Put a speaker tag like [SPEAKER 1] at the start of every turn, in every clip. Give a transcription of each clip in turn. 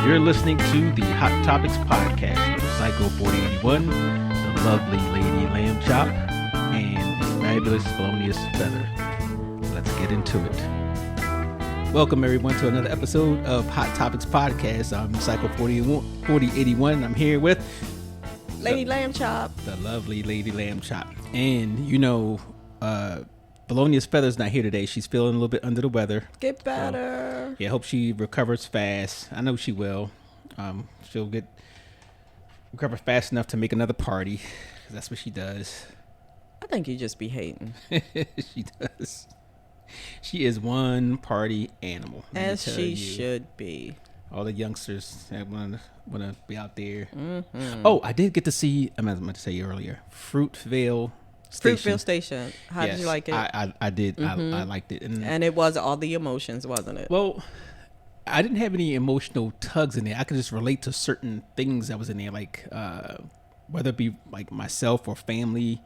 [SPEAKER 1] You're listening to the Hot Topics podcast with Psycho 4081, the lovely Lady Lamb Chop, and the fabulous Felonious Feather. Let's get into it. Welcome everyone to another episode of Hot Topics podcast. I'm Psycho 4081. I'm here with
[SPEAKER 2] Lady Lamb Chop.
[SPEAKER 1] The lovely Lady Lamb Chop. And you know, Felonious Feather's not here today. She's feeling a little bit under the weather.
[SPEAKER 2] Get better.
[SPEAKER 1] So, yeah, hope she recovers fast. I know she will. She'll recover fast enough to make another party. 'Cause that's what she does.
[SPEAKER 2] I think you just be hating.
[SPEAKER 1] She does. She is one party animal.
[SPEAKER 2] As she should be.
[SPEAKER 1] All the youngsters that want to be out there. Mm-hmm. Oh, I did get to see, I meant to say earlier, Fruitvale Station.
[SPEAKER 2] How did you like it?
[SPEAKER 1] I did.
[SPEAKER 2] Mm-hmm.
[SPEAKER 1] I liked it.
[SPEAKER 2] And it was all the emotions, wasn't it?
[SPEAKER 1] Well, I didn't have any emotional tugs in there. I could just relate to certain things that was in there, like whether it be like myself or family,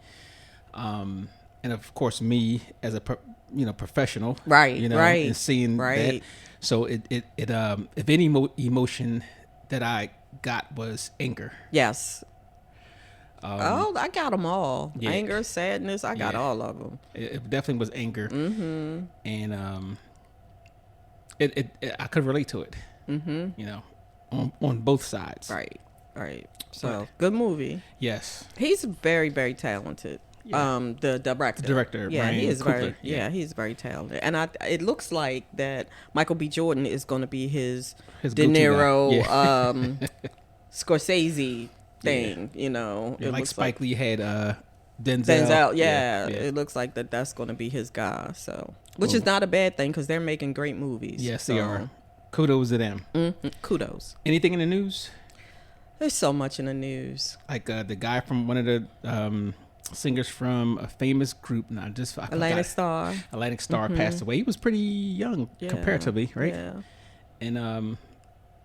[SPEAKER 1] and of course me as a professional,
[SPEAKER 2] right? Right.
[SPEAKER 1] And seeing that. So it if any emotion that I got was anger.
[SPEAKER 2] Yes. I got them all.
[SPEAKER 1] Yeah.
[SPEAKER 2] Anger, sadness, I got all of them.
[SPEAKER 1] It definitely was anger.
[SPEAKER 2] Mm-hmm.
[SPEAKER 1] And it I could relate to it.
[SPEAKER 2] Mm-hmm.
[SPEAKER 1] You know, on both sides.
[SPEAKER 2] Right. So good movie.
[SPEAKER 1] Yes.
[SPEAKER 2] He's very, very talented. Yeah. The director. Yeah,
[SPEAKER 1] Brian
[SPEAKER 2] he is
[SPEAKER 1] Coogler.
[SPEAKER 2] very. Yeah, he's very talented. And it looks like that Michael B. Jordan is going to be his De Niro, Scorsese thing.
[SPEAKER 1] Yeah.
[SPEAKER 2] You know,
[SPEAKER 1] Yeah, like Spike Lee had Denzel.
[SPEAKER 2] Denzel. Yeah, it looks like that's going to be his guy. So, which is not a bad thing because they're making great movies.
[SPEAKER 1] Yes, they are. Kudos to them.
[SPEAKER 2] Mm-hmm. Kudos.
[SPEAKER 1] Anything in the news?
[SPEAKER 2] There's so much in the news.
[SPEAKER 1] Like the guy from one of the singers from a famous group.
[SPEAKER 2] Atlantic Star.
[SPEAKER 1] Atlantic Star passed away. He was pretty young comparatively, right?
[SPEAKER 2] Yeah.
[SPEAKER 1] And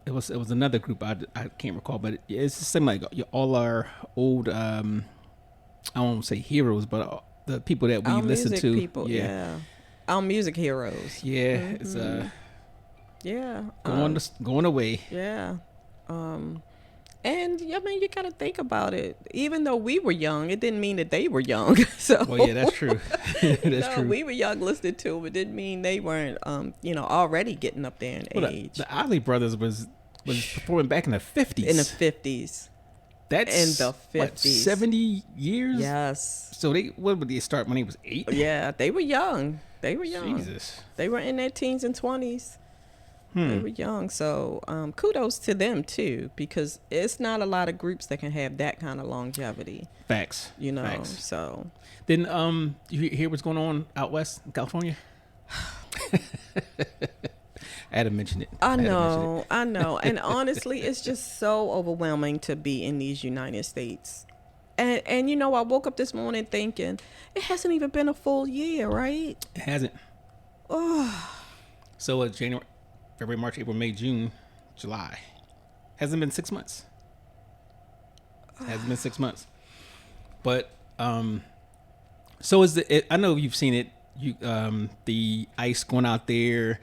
[SPEAKER 1] it was another group I can't recall, but it's the same like all our old I won't say heroes, but the people that we listen to.
[SPEAKER 2] People, yeah. Our music heroes.
[SPEAKER 1] Yeah,
[SPEAKER 2] mm-hmm.
[SPEAKER 1] It's going away.
[SPEAKER 2] Yeah. And I mean, you gotta think about it. Even though we were young, it didn't mean that they were young. So,
[SPEAKER 1] well, yeah, that's true. That's true.
[SPEAKER 2] We were young listening to them. It didn't mean they weren't, already getting up there in age.
[SPEAKER 1] The Isley Brothers was performing back in the 50s.
[SPEAKER 2] In the 50s.
[SPEAKER 1] That's
[SPEAKER 2] in the 50s.
[SPEAKER 1] What, 70 years?
[SPEAKER 2] Yes.
[SPEAKER 1] So when would they start? When he was 8?
[SPEAKER 2] Yeah, they were young.
[SPEAKER 1] Jesus.
[SPEAKER 2] They were in their teens and 20s. They were young, so kudos to them too, because it's not a lot of groups that can have that kind of longevity.
[SPEAKER 1] Facts.
[SPEAKER 2] You know,
[SPEAKER 1] Facts.
[SPEAKER 2] so.
[SPEAKER 1] Then you hear what's going on out west in California? I had to mention it.
[SPEAKER 2] I know. And honestly, it's just so overwhelming to be in these United States. And you know, I woke up this morning thinking, it hasn't even been a full year, right?
[SPEAKER 1] It hasn't.
[SPEAKER 2] Oh.
[SPEAKER 1] So January, February, March, April, May, June, July. Hasn't been 6 months. Hasn't been 6 months. But so is I know you've seen it. The ICE going out there,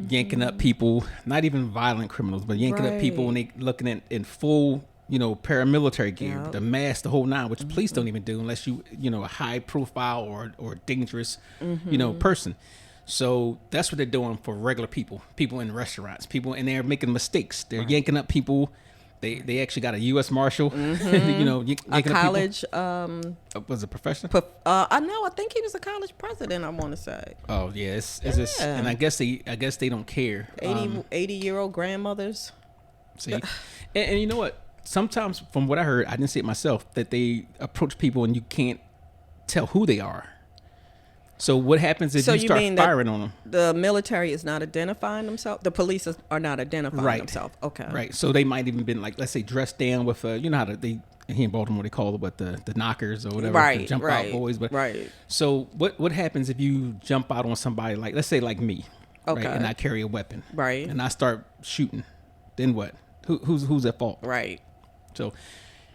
[SPEAKER 1] yanking up people, not even violent criminals, but yanking up people when they looking at in full, paramilitary gear, the mask, the whole nine, which police don't even do unless you a high profile or dangerous, person. So that's what they're doing for regular people in restaurants, and they're making mistakes. They're yanking up people. They actually got a U.S. Marshal,
[SPEAKER 2] a college.
[SPEAKER 1] Was it professional?
[SPEAKER 2] I know. I think he was a college president. I want to say.
[SPEAKER 1] Oh yeah, it's just, and I guess they don't care.
[SPEAKER 2] 80-year-old grandmothers.
[SPEAKER 1] See, and you know what? Sometimes, from what I heard, I didn't see it myself, that they approach people and you can't tell who they are. So what happens if you start firing on them? The
[SPEAKER 2] military is not identifying themselves? The police are not identifying themselves? Okay.
[SPEAKER 1] Right. So they might even been like, let's say, dressed down with, you know how here in Baltimore they call it the knockers or whatever, the jump out boys. But so what happens if you jump out on somebody like, let's say like me, right, and I carry a weapon,
[SPEAKER 2] right, and
[SPEAKER 1] I start shooting, then what? Who's at fault?
[SPEAKER 2] Right.
[SPEAKER 1] So.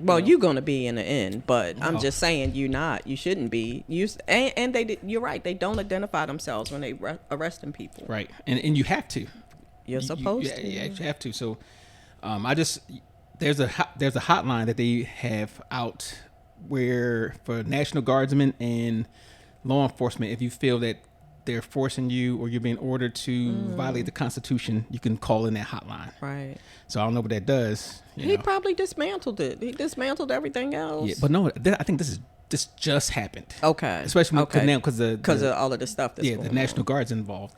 [SPEAKER 2] Well, you're going to be in the end, but I'm just saying you're not. You shouldn't be. And you're right. They don't identify themselves when they arresting people.
[SPEAKER 1] Right. And you have to.
[SPEAKER 2] You're supposed to.
[SPEAKER 1] Yeah, you have to. So I just there's a hotline that they have out where for National Guardsmen and law enforcement, if you feel that they're forcing you or you're being ordered to violate the Constitution, you can call in that hotline.
[SPEAKER 2] Right.
[SPEAKER 1] So I don't know what that does.
[SPEAKER 2] He probably dismantled it. He dismantled everything else.
[SPEAKER 1] Yeah, but no, I think this just happened.
[SPEAKER 2] Okay.
[SPEAKER 1] Especially now because
[SPEAKER 2] of all of the stuff that's going
[SPEAKER 1] the National Guard's involved.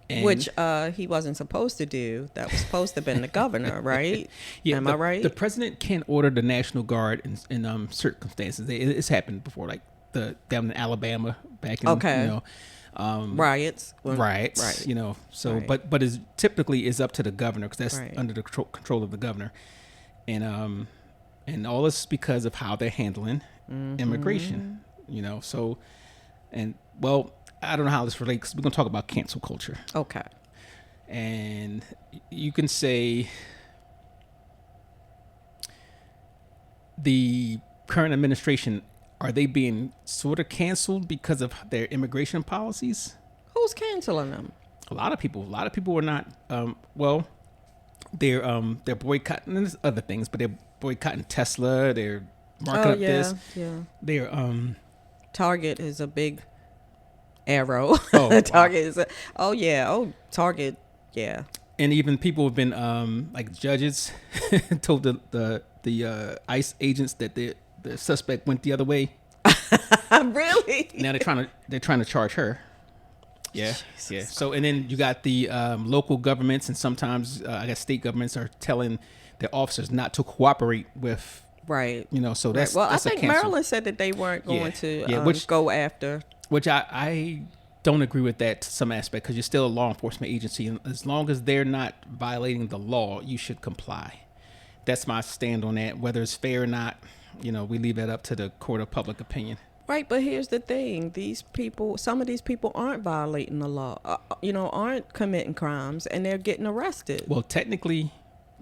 [SPEAKER 1] And
[SPEAKER 2] which he wasn't supposed to do. That was supposed to have been the governor, right?
[SPEAKER 1] Yeah,
[SPEAKER 2] Am I right?
[SPEAKER 1] The president can order the National Guard in circumstances. It's happened before, like down in Alabama back in
[SPEAKER 2] riots.
[SPEAKER 1] Riots,
[SPEAKER 2] right.
[SPEAKER 1] So,
[SPEAKER 2] right.
[SPEAKER 1] but it's typically is up to the governor because that's
[SPEAKER 2] Right.
[SPEAKER 1] under the control of the governor, and all this is because of how they're handling immigration. So, and well, I don't know how this relates. We're gonna talk about cancel culture,
[SPEAKER 2] Okay.
[SPEAKER 1] and you can say the current administration. Are they being sort of canceled because of their immigration policies?
[SPEAKER 2] Who's canceling them?
[SPEAKER 1] A lot of people are not. They're boycotting. And there's other things, but they're boycotting Tesla. They're marking up this.
[SPEAKER 2] Yeah.
[SPEAKER 1] They're
[SPEAKER 2] Target is a big arrow.
[SPEAKER 1] Oh,
[SPEAKER 2] Target is Target. Yeah.
[SPEAKER 1] and even people have been like judges told the ICE agents that the suspect went the other way.
[SPEAKER 2] Really?
[SPEAKER 1] Now they're trying to charge her. Yeah,
[SPEAKER 2] Jesus.
[SPEAKER 1] yeah. So and then you got the local governments and sometimes I guess state governments are telling their officers not to cooperate with.
[SPEAKER 2] Right.
[SPEAKER 1] So that's
[SPEAKER 2] well.
[SPEAKER 1] that's
[SPEAKER 2] I
[SPEAKER 1] a
[SPEAKER 2] think
[SPEAKER 1] cancel.
[SPEAKER 2] Maryland said that they weren't going to
[SPEAKER 1] which
[SPEAKER 2] go after.
[SPEAKER 1] Which I don't agree with that to some aspect because you're still a law enforcement agency, and as long as they're not violating the law, you should comply. That's my stand on that. Whether it's fair or not, we leave that up to the court of public opinion.
[SPEAKER 2] Right, but here's the thing: some of these people aren't violating the law. Aren't committing crimes, and they're getting arrested.
[SPEAKER 1] Well, technically,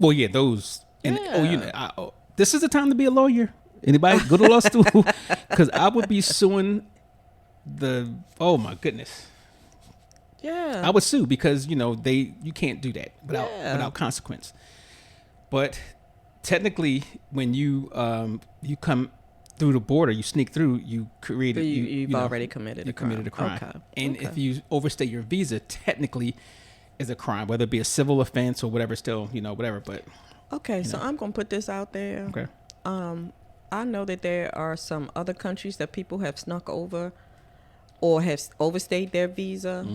[SPEAKER 1] yeah, those. And
[SPEAKER 2] Yeah.
[SPEAKER 1] this is the time to be a lawyer. Anybody go to law school? Because I would be suing oh my goodness.
[SPEAKER 2] Yeah.
[SPEAKER 1] I would sue because you can't do that without consequence. But technically, when you come through the border, you sneak through, you created
[SPEAKER 2] You've already committed a crime.
[SPEAKER 1] committed a crime.
[SPEAKER 2] Okay.
[SPEAKER 1] And
[SPEAKER 2] Okay.
[SPEAKER 1] if you overstay your visa, technically is a crime, whether it be a civil offense or whatever. Still, whatever. But
[SPEAKER 2] Okay, so I'm gonna put this out there.
[SPEAKER 1] okay,
[SPEAKER 2] I know that there are some other countries that people have snuck over or have overstayed their visa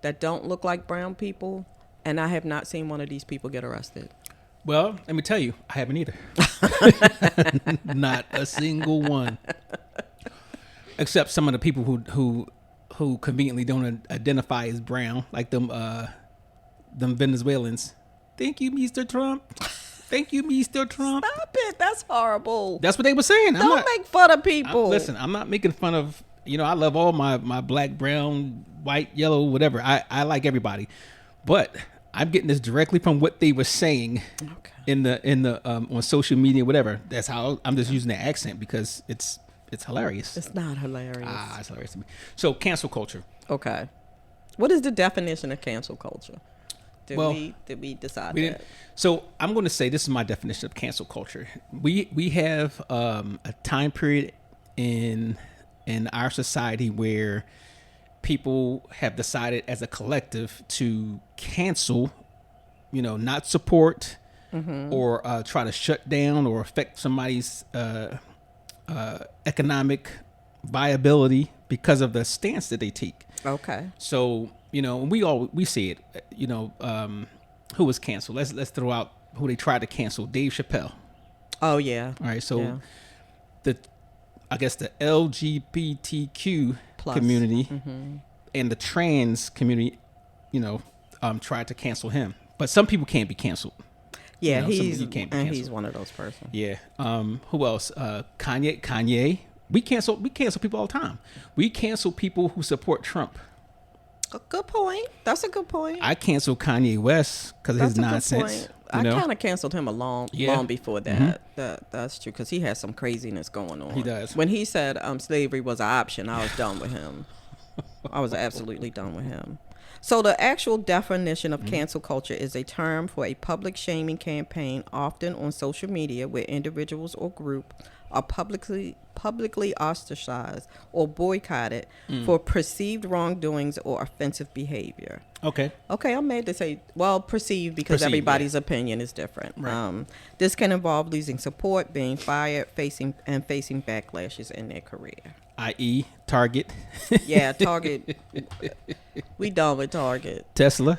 [SPEAKER 2] that don't look like brown people, and I have not seen one of these people get arrested.
[SPEAKER 1] well, let me tell you, I haven't either. Not a single one, except some of the people who conveniently don't identify as brown, like them Venezuelans. Thank you, Mr. Trump. Thank you, Mr. Trump.
[SPEAKER 2] Stop it! That's horrible.
[SPEAKER 1] That's what they were saying.
[SPEAKER 2] Don't make fun of people.
[SPEAKER 1] Listen, I'm not making fun of. I love all my black, brown, white, yellow, whatever. I like everybody, but I'm getting this directly from what they were saying
[SPEAKER 2] Okay.
[SPEAKER 1] in the on social media, whatever. That's how I'm just using the accent because it's hilarious.
[SPEAKER 2] It's not hilarious.
[SPEAKER 1] It's hilarious to me. So cancel culture.
[SPEAKER 2] Okay. What is the definition of cancel culture? Did
[SPEAKER 1] Well,
[SPEAKER 2] we decide
[SPEAKER 1] We
[SPEAKER 2] that?
[SPEAKER 1] didn't. So I'm going to say this is my definition of cancel culture. We have a time period in our society where people have decided as a collective to cancel, not support or try to shut down or affect somebody's economic viability because of the stance that they take.
[SPEAKER 2] Okay.
[SPEAKER 1] So, we see it, who was canceled. Let's throw out who they tried to cancel. Dave Chappelle.
[SPEAKER 2] Oh yeah.
[SPEAKER 1] All right. So
[SPEAKER 2] Yeah.
[SPEAKER 1] I guess the LGBTQ
[SPEAKER 2] Plus.
[SPEAKER 1] community and the trans community, tried to cancel him. But some people can't be canceled.
[SPEAKER 2] Yeah,
[SPEAKER 1] some
[SPEAKER 2] he's
[SPEAKER 1] you can't be
[SPEAKER 2] and
[SPEAKER 1] canceled.
[SPEAKER 2] he's one of those persons.
[SPEAKER 1] Yeah. Who else? Kanye. We cancel people all the time. We cancel people who support Trump.
[SPEAKER 2] A good point. That's a good point.
[SPEAKER 1] I canceled Kanye West because of his nonsense.
[SPEAKER 2] I kind of canceled him long before that. That's true because he has some craziness going on.
[SPEAKER 1] He does.
[SPEAKER 2] When he said slavery was an option, I was done with him. I was absolutely done with him. So the actual definition of cancel culture is a term for a public shaming campaign, often on social media, where individuals or group are publicly ostracized or boycotted for perceived wrongdoings or offensive behavior.
[SPEAKER 1] Okay.
[SPEAKER 2] Okay, I'm made to say, well, perceived because
[SPEAKER 1] Perceived,
[SPEAKER 2] everybody's opinion is different.
[SPEAKER 1] Right.
[SPEAKER 2] This can involve losing support, being fired, facing backlashes in their career.
[SPEAKER 1] I.e., Target,
[SPEAKER 2] Yeah, Target. We done with Target.
[SPEAKER 1] Tesla.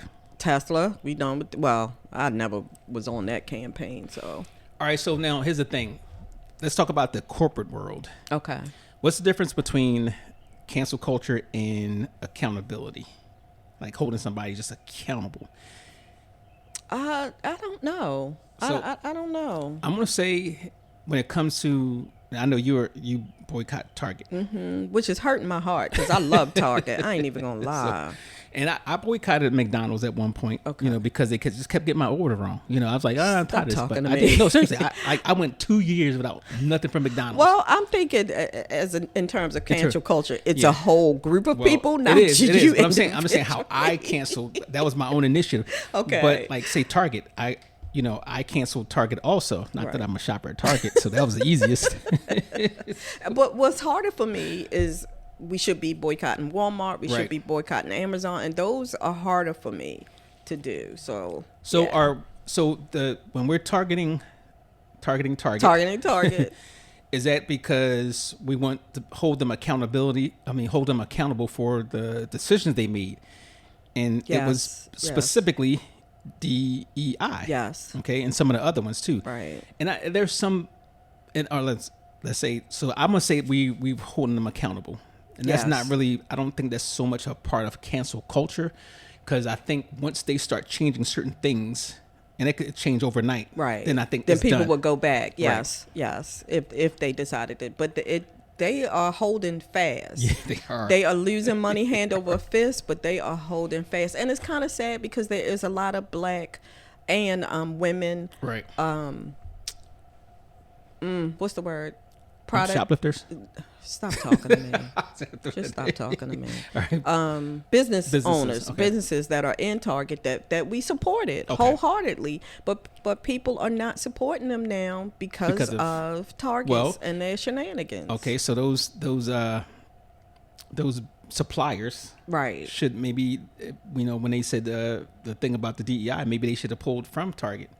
[SPEAKER 2] We done with. Well, I never was on that campaign, so.
[SPEAKER 1] All right, so now here's the thing. Let's talk about the corporate world.
[SPEAKER 2] Okay.
[SPEAKER 1] What's the difference between cancel culture and accountability? Like holding somebody just accountable.
[SPEAKER 2] I don't know.
[SPEAKER 1] So-
[SPEAKER 2] I don't know.
[SPEAKER 1] I'm gonna say when it comes to, I know you boycott Target,
[SPEAKER 2] Which is hurting my heart because I love Target. I ain't even gonna lie.
[SPEAKER 1] and I boycotted McDonald's at one point.
[SPEAKER 2] Okay.
[SPEAKER 1] You know, because they just kept getting my order wrong. You know, I was like, I'm
[SPEAKER 2] Stop
[SPEAKER 1] tired of this.
[SPEAKER 2] talking
[SPEAKER 1] But
[SPEAKER 2] to
[SPEAKER 1] I
[SPEAKER 2] me.
[SPEAKER 1] did, no, seriously, I went 2 years without nothing from McDonald's.
[SPEAKER 2] Well, I'm thinking in terms of cancel culture, it's a whole group of
[SPEAKER 1] Well,
[SPEAKER 2] people, not
[SPEAKER 1] it is.
[SPEAKER 2] you.
[SPEAKER 1] But I'm saying how I canceled. That was my own initiative.
[SPEAKER 2] Okay.
[SPEAKER 1] But like say Target, I canceled Target also. Not that
[SPEAKER 2] Right.
[SPEAKER 1] I'm a shopper at Target, so that was the easiest.
[SPEAKER 2] But what's harder for me is we should be boycotting Walmart. We
[SPEAKER 1] Right.
[SPEAKER 2] should be boycotting Amazon, and those are harder for me to do. So
[SPEAKER 1] So
[SPEAKER 2] yeah.
[SPEAKER 1] when we're targeting Target,
[SPEAKER 2] Targeting Target.
[SPEAKER 1] is that because we want to hold them accountable for the decisions they made, and it was
[SPEAKER 2] Yes, yes.
[SPEAKER 1] specifically DEI.
[SPEAKER 2] Yes.
[SPEAKER 1] Okay, and some of the other ones too.
[SPEAKER 2] Right.
[SPEAKER 1] And there's some, let's say. So I'm gonna say we've holding them accountable, and that's
[SPEAKER 2] Yes.
[SPEAKER 1] not really. I don't think that's so much a part of cancel culture, because I think once they start changing certain things, and it could change overnight,
[SPEAKER 2] Right.
[SPEAKER 1] Then I think
[SPEAKER 2] then
[SPEAKER 1] it's
[SPEAKER 2] people
[SPEAKER 1] done.
[SPEAKER 2] would go back. Yes. Yes. If they decided it, but they are holding fast.
[SPEAKER 1] Yeah, they are.
[SPEAKER 2] They are losing money hand over fist, but they are holding fast, and it's kind of sad because there is a lot of black and women.
[SPEAKER 1] Right.
[SPEAKER 2] What's the word? Product.
[SPEAKER 1] Shoplifters.
[SPEAKER 2] Stop talking to me. Just stop talking to me.
[SPEAKER 1] All right.
[SPEAKER 2] Businesses, owners,
[SPEAKER 1] okay.
[SPEAKER 2] businesses that are in Target that we supported
[SPEAKER 1] Okay.
[SPEAKER 2] wholeheartedly, but people are not supporting them now because of Targets
[SPEAKER 1] well,
[SPEAKER 2] and their shenanigans.
[SPEAKER 1] Okay, so those suppliers
[SPEAKER 2] Right.
[SPEAKER 1] should maybe, when they said the thing about the DEI, maybe they should have pulled from Target.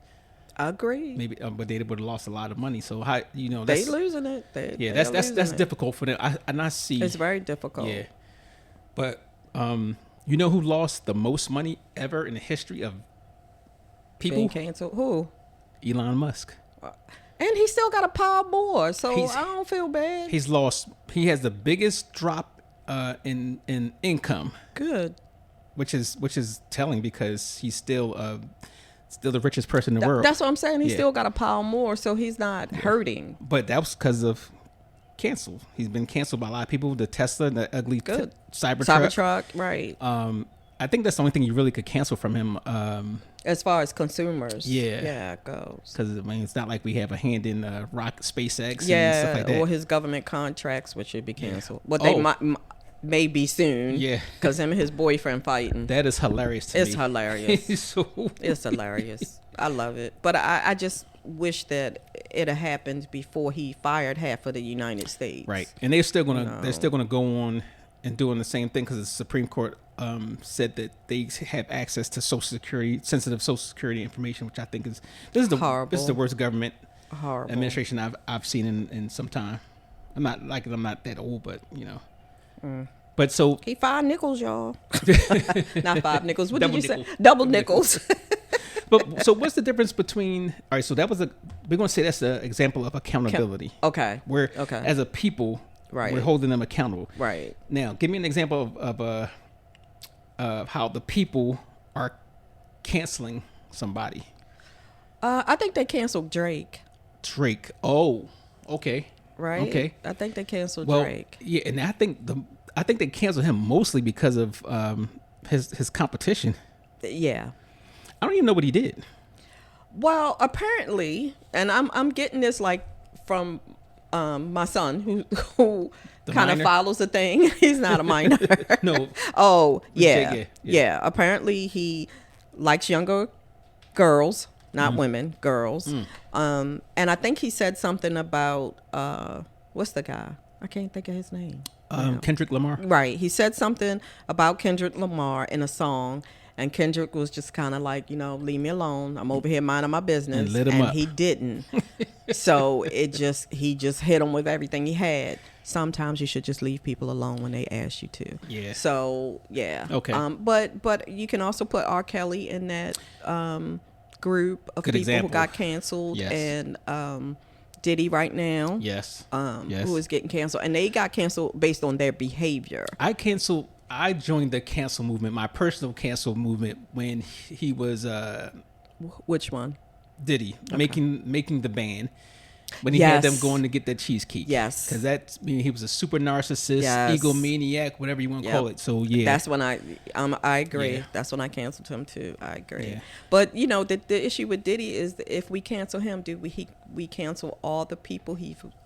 [SPEAKER 2] Agree.
[SPEAKER 1] Maybe, but they would have lost a lot of money. So how
[SPEAKER 2] They
[SPEAKER 1] that's,
[SPEAKER 2] losing it.
[SPEAKER 1] yeah,
[SPEAKER 2] they
[SPEAKER 1] that's
[SPEAKER 2] losing it.
[SPEAKER 1] difficult for them. I see.
[SPEAKER 2] It's very difficult.
[SPEAKER 1] Yeah, but you know who lost the most money ever in the history of people?
[SPEAKER 2] Being canceled. Who?
[SPEAKER 1] Elon Musk.
[SPEAKER 2] And he still got a pile more, so
[SPEAKER 1] He's-
[SPEAKER 2] I don't feel bad.
[SPEAKER 1] He has the biggest drop in income,
[SPEAKER 2] Good.
[SPEAKER 1] which is telling because he's still the richest person in the world.
[SPEAKER 2] That's what I'm saying. He
[SPEAKER 1] Yeah.
[SPEAKER 2] still got a pile more, so he's not hurting.
[SPEAKER 1] But that was because of cancel. He's been canceled by a lot of people. The Tesla, the ugly
[SPEAKER 2] Good.
[SPEAKER 1] Cybertruck.
[SPEAKER 2] Cybertruck, right.
[SPEAKER 1] I think that's the only thing you really could cancel from him.
[SPEAKER 2] As far as consumers.
[SPEAKER 1] Yeah.
[SPEAKER 2] Yeah, it goes.
[SPEAKER 1] Because it's not like we have a hand in rock SpaceX and stuff
[SPEAKER 2] Yeah,
[SPEAKER 1] like that.
[SPEAKER 2] or his government contracts, which should be canceled. But
[SPEAKER 1] Oh.
[SPEAKER 2] they may be soon.
[SPEAKER 1] Yeah.
[SPEAKER 2] Because him and his boyfriend fighting.
[SPEAKER 1] That is hilarious to
[SPEAKER 2] It's
[SPEAKER 1] me.
[SPEAKER 2] hilarious.
[SPEAKER 1] So
[SPEAKER 2] It's hilarious. I love it. But I just wish that it had happened before he fired half of the United States.
[SPEAKER 1] right, and they're still gonna
[SPEAKER 2] No.
[SPEAKER 1] go on and doing the same thing because the Supreme Court said that they have access to sensitive Social Security information, which I think is
[SPEAKER 2] Horrible.
[SPEAKER 1] this is the worst government
[SPEAKER 2] Horrible.
[SPEAKER 1] administration I've seen in some time. I'm not that old, but But so
[SPEAKER 2] He 5 nickels, y'all. Not 5 nickels. What
[SPEAKER 1] Double
[SPEAKER 2] did you say?
[SPEAKER 1] nickel.
[SPEAKER 2] Double nickels.
[SPEAKER 1] But so what's the difference between? All right, so we're gonna say that's an example of accountability.
[SPEAKER 2] Okay.
[SPEAKER 1] Where
[SPEAKER 2] Okay.
[SPEAKER 1] as a people,
[SPEAKER 2] Right.
[SPEAKER 1] we're holding them accountable.
[SPEAKER 2] Right.
[SPEAKER 1] Now, give me an example of how the people are canceling somebody.
[SPEAKER 2] I think they canceled Drake.
[SPEAKER 1] Drake. Oh, okay.
[SPEAKER 2] Right.
[SPEAKER 1] Okay.
[SPEAKER 2] I think they canceled
[SPEAKER 1] Well,
[SPEAKER 2] Drake.
[SPEAKER 1] yeah, and I think they canceled him mostly because of his competition.
[SPEAKER 2] Yeah.
[SPEAKER 1] I don't even know what he did.
[SPEAKER 2] Well, apparently, and I'm getting this like from my son who
[SPEAKER 1] The
[SPEAKER 2] kind of
[SPEAKER 1] minor?
[SPEAKER 2] follows the thing. He's not a minor.
[SPEAKER 1] No.
[SPEAKER 2] Oh,
[SPEAKER 1] Yeah,
[SPEAKER 2] yeah.
[SPEAKER 1] yeah.
[SPEAKER 2] Yeah. Apparently he likes younger girls, not women, girls. And I think he said something about what's the guy? I can't think of his name. now.
[SPEAKER 1] Kendrick Lamar.
[SPEAKER 2] Right. He said something about Kendrick Lamar in a song, and Kendrick was just kind of like, leave me alone. I'm over here minding my business.
[SPEAKER 1] And lit him up.
[SPEAKER 2] He didn't. So he just hit him with everything he had. Sometimes you should just leave people alone when they ask you to.
[SPEAKER 1] Yeah.
[SPEAKER 2] So yeah.
[SPEAKER 1] Okay.
[SPEAKER 2] But you can also put R. Kelly in that group of
[SPEAKER 1] Good
[SPEAKER 2] people
[SPEAKER 1] example.
[SPEAKER 2] who got canceled,
[SPEAKER 1] Yes.
[SPEAKER 2] and Diddy right now.
[SPEAKER 1] Yes.
[SPEAKER 2] Who is getting canceled, and they got canceled based on their behavior.
[SPEAKER 1] I joined the cancel movement, my personal cancel movement, when he was
[SPEAKER 2] Which one?
[SPEAKER 1] Diddy making the band. When he had them
[SPEAKER 2] Yes.
[SPEAKER 1] going to get that cheesecake.
[SPEAKER 2] Yes.
[SPEAKER 1] Because he was a super narcissist,
[SPEAKER 2] Yes.
[SPEAKER 1] egomaniac, whatever you want to call
[SPEAKER 2] Yep.
[SPEAKER 1] it. So, yeah.
[SPEAKER 2] That's when I agree.
[SPEAKER 1] Yeah.
[SPEAKER 2] That's when I canceled him too. I agree.
[SPEAKER 1] Yeah.
[SPEAKER 2] But the issue with Diddy is that if we cancel him, do we cancel all the people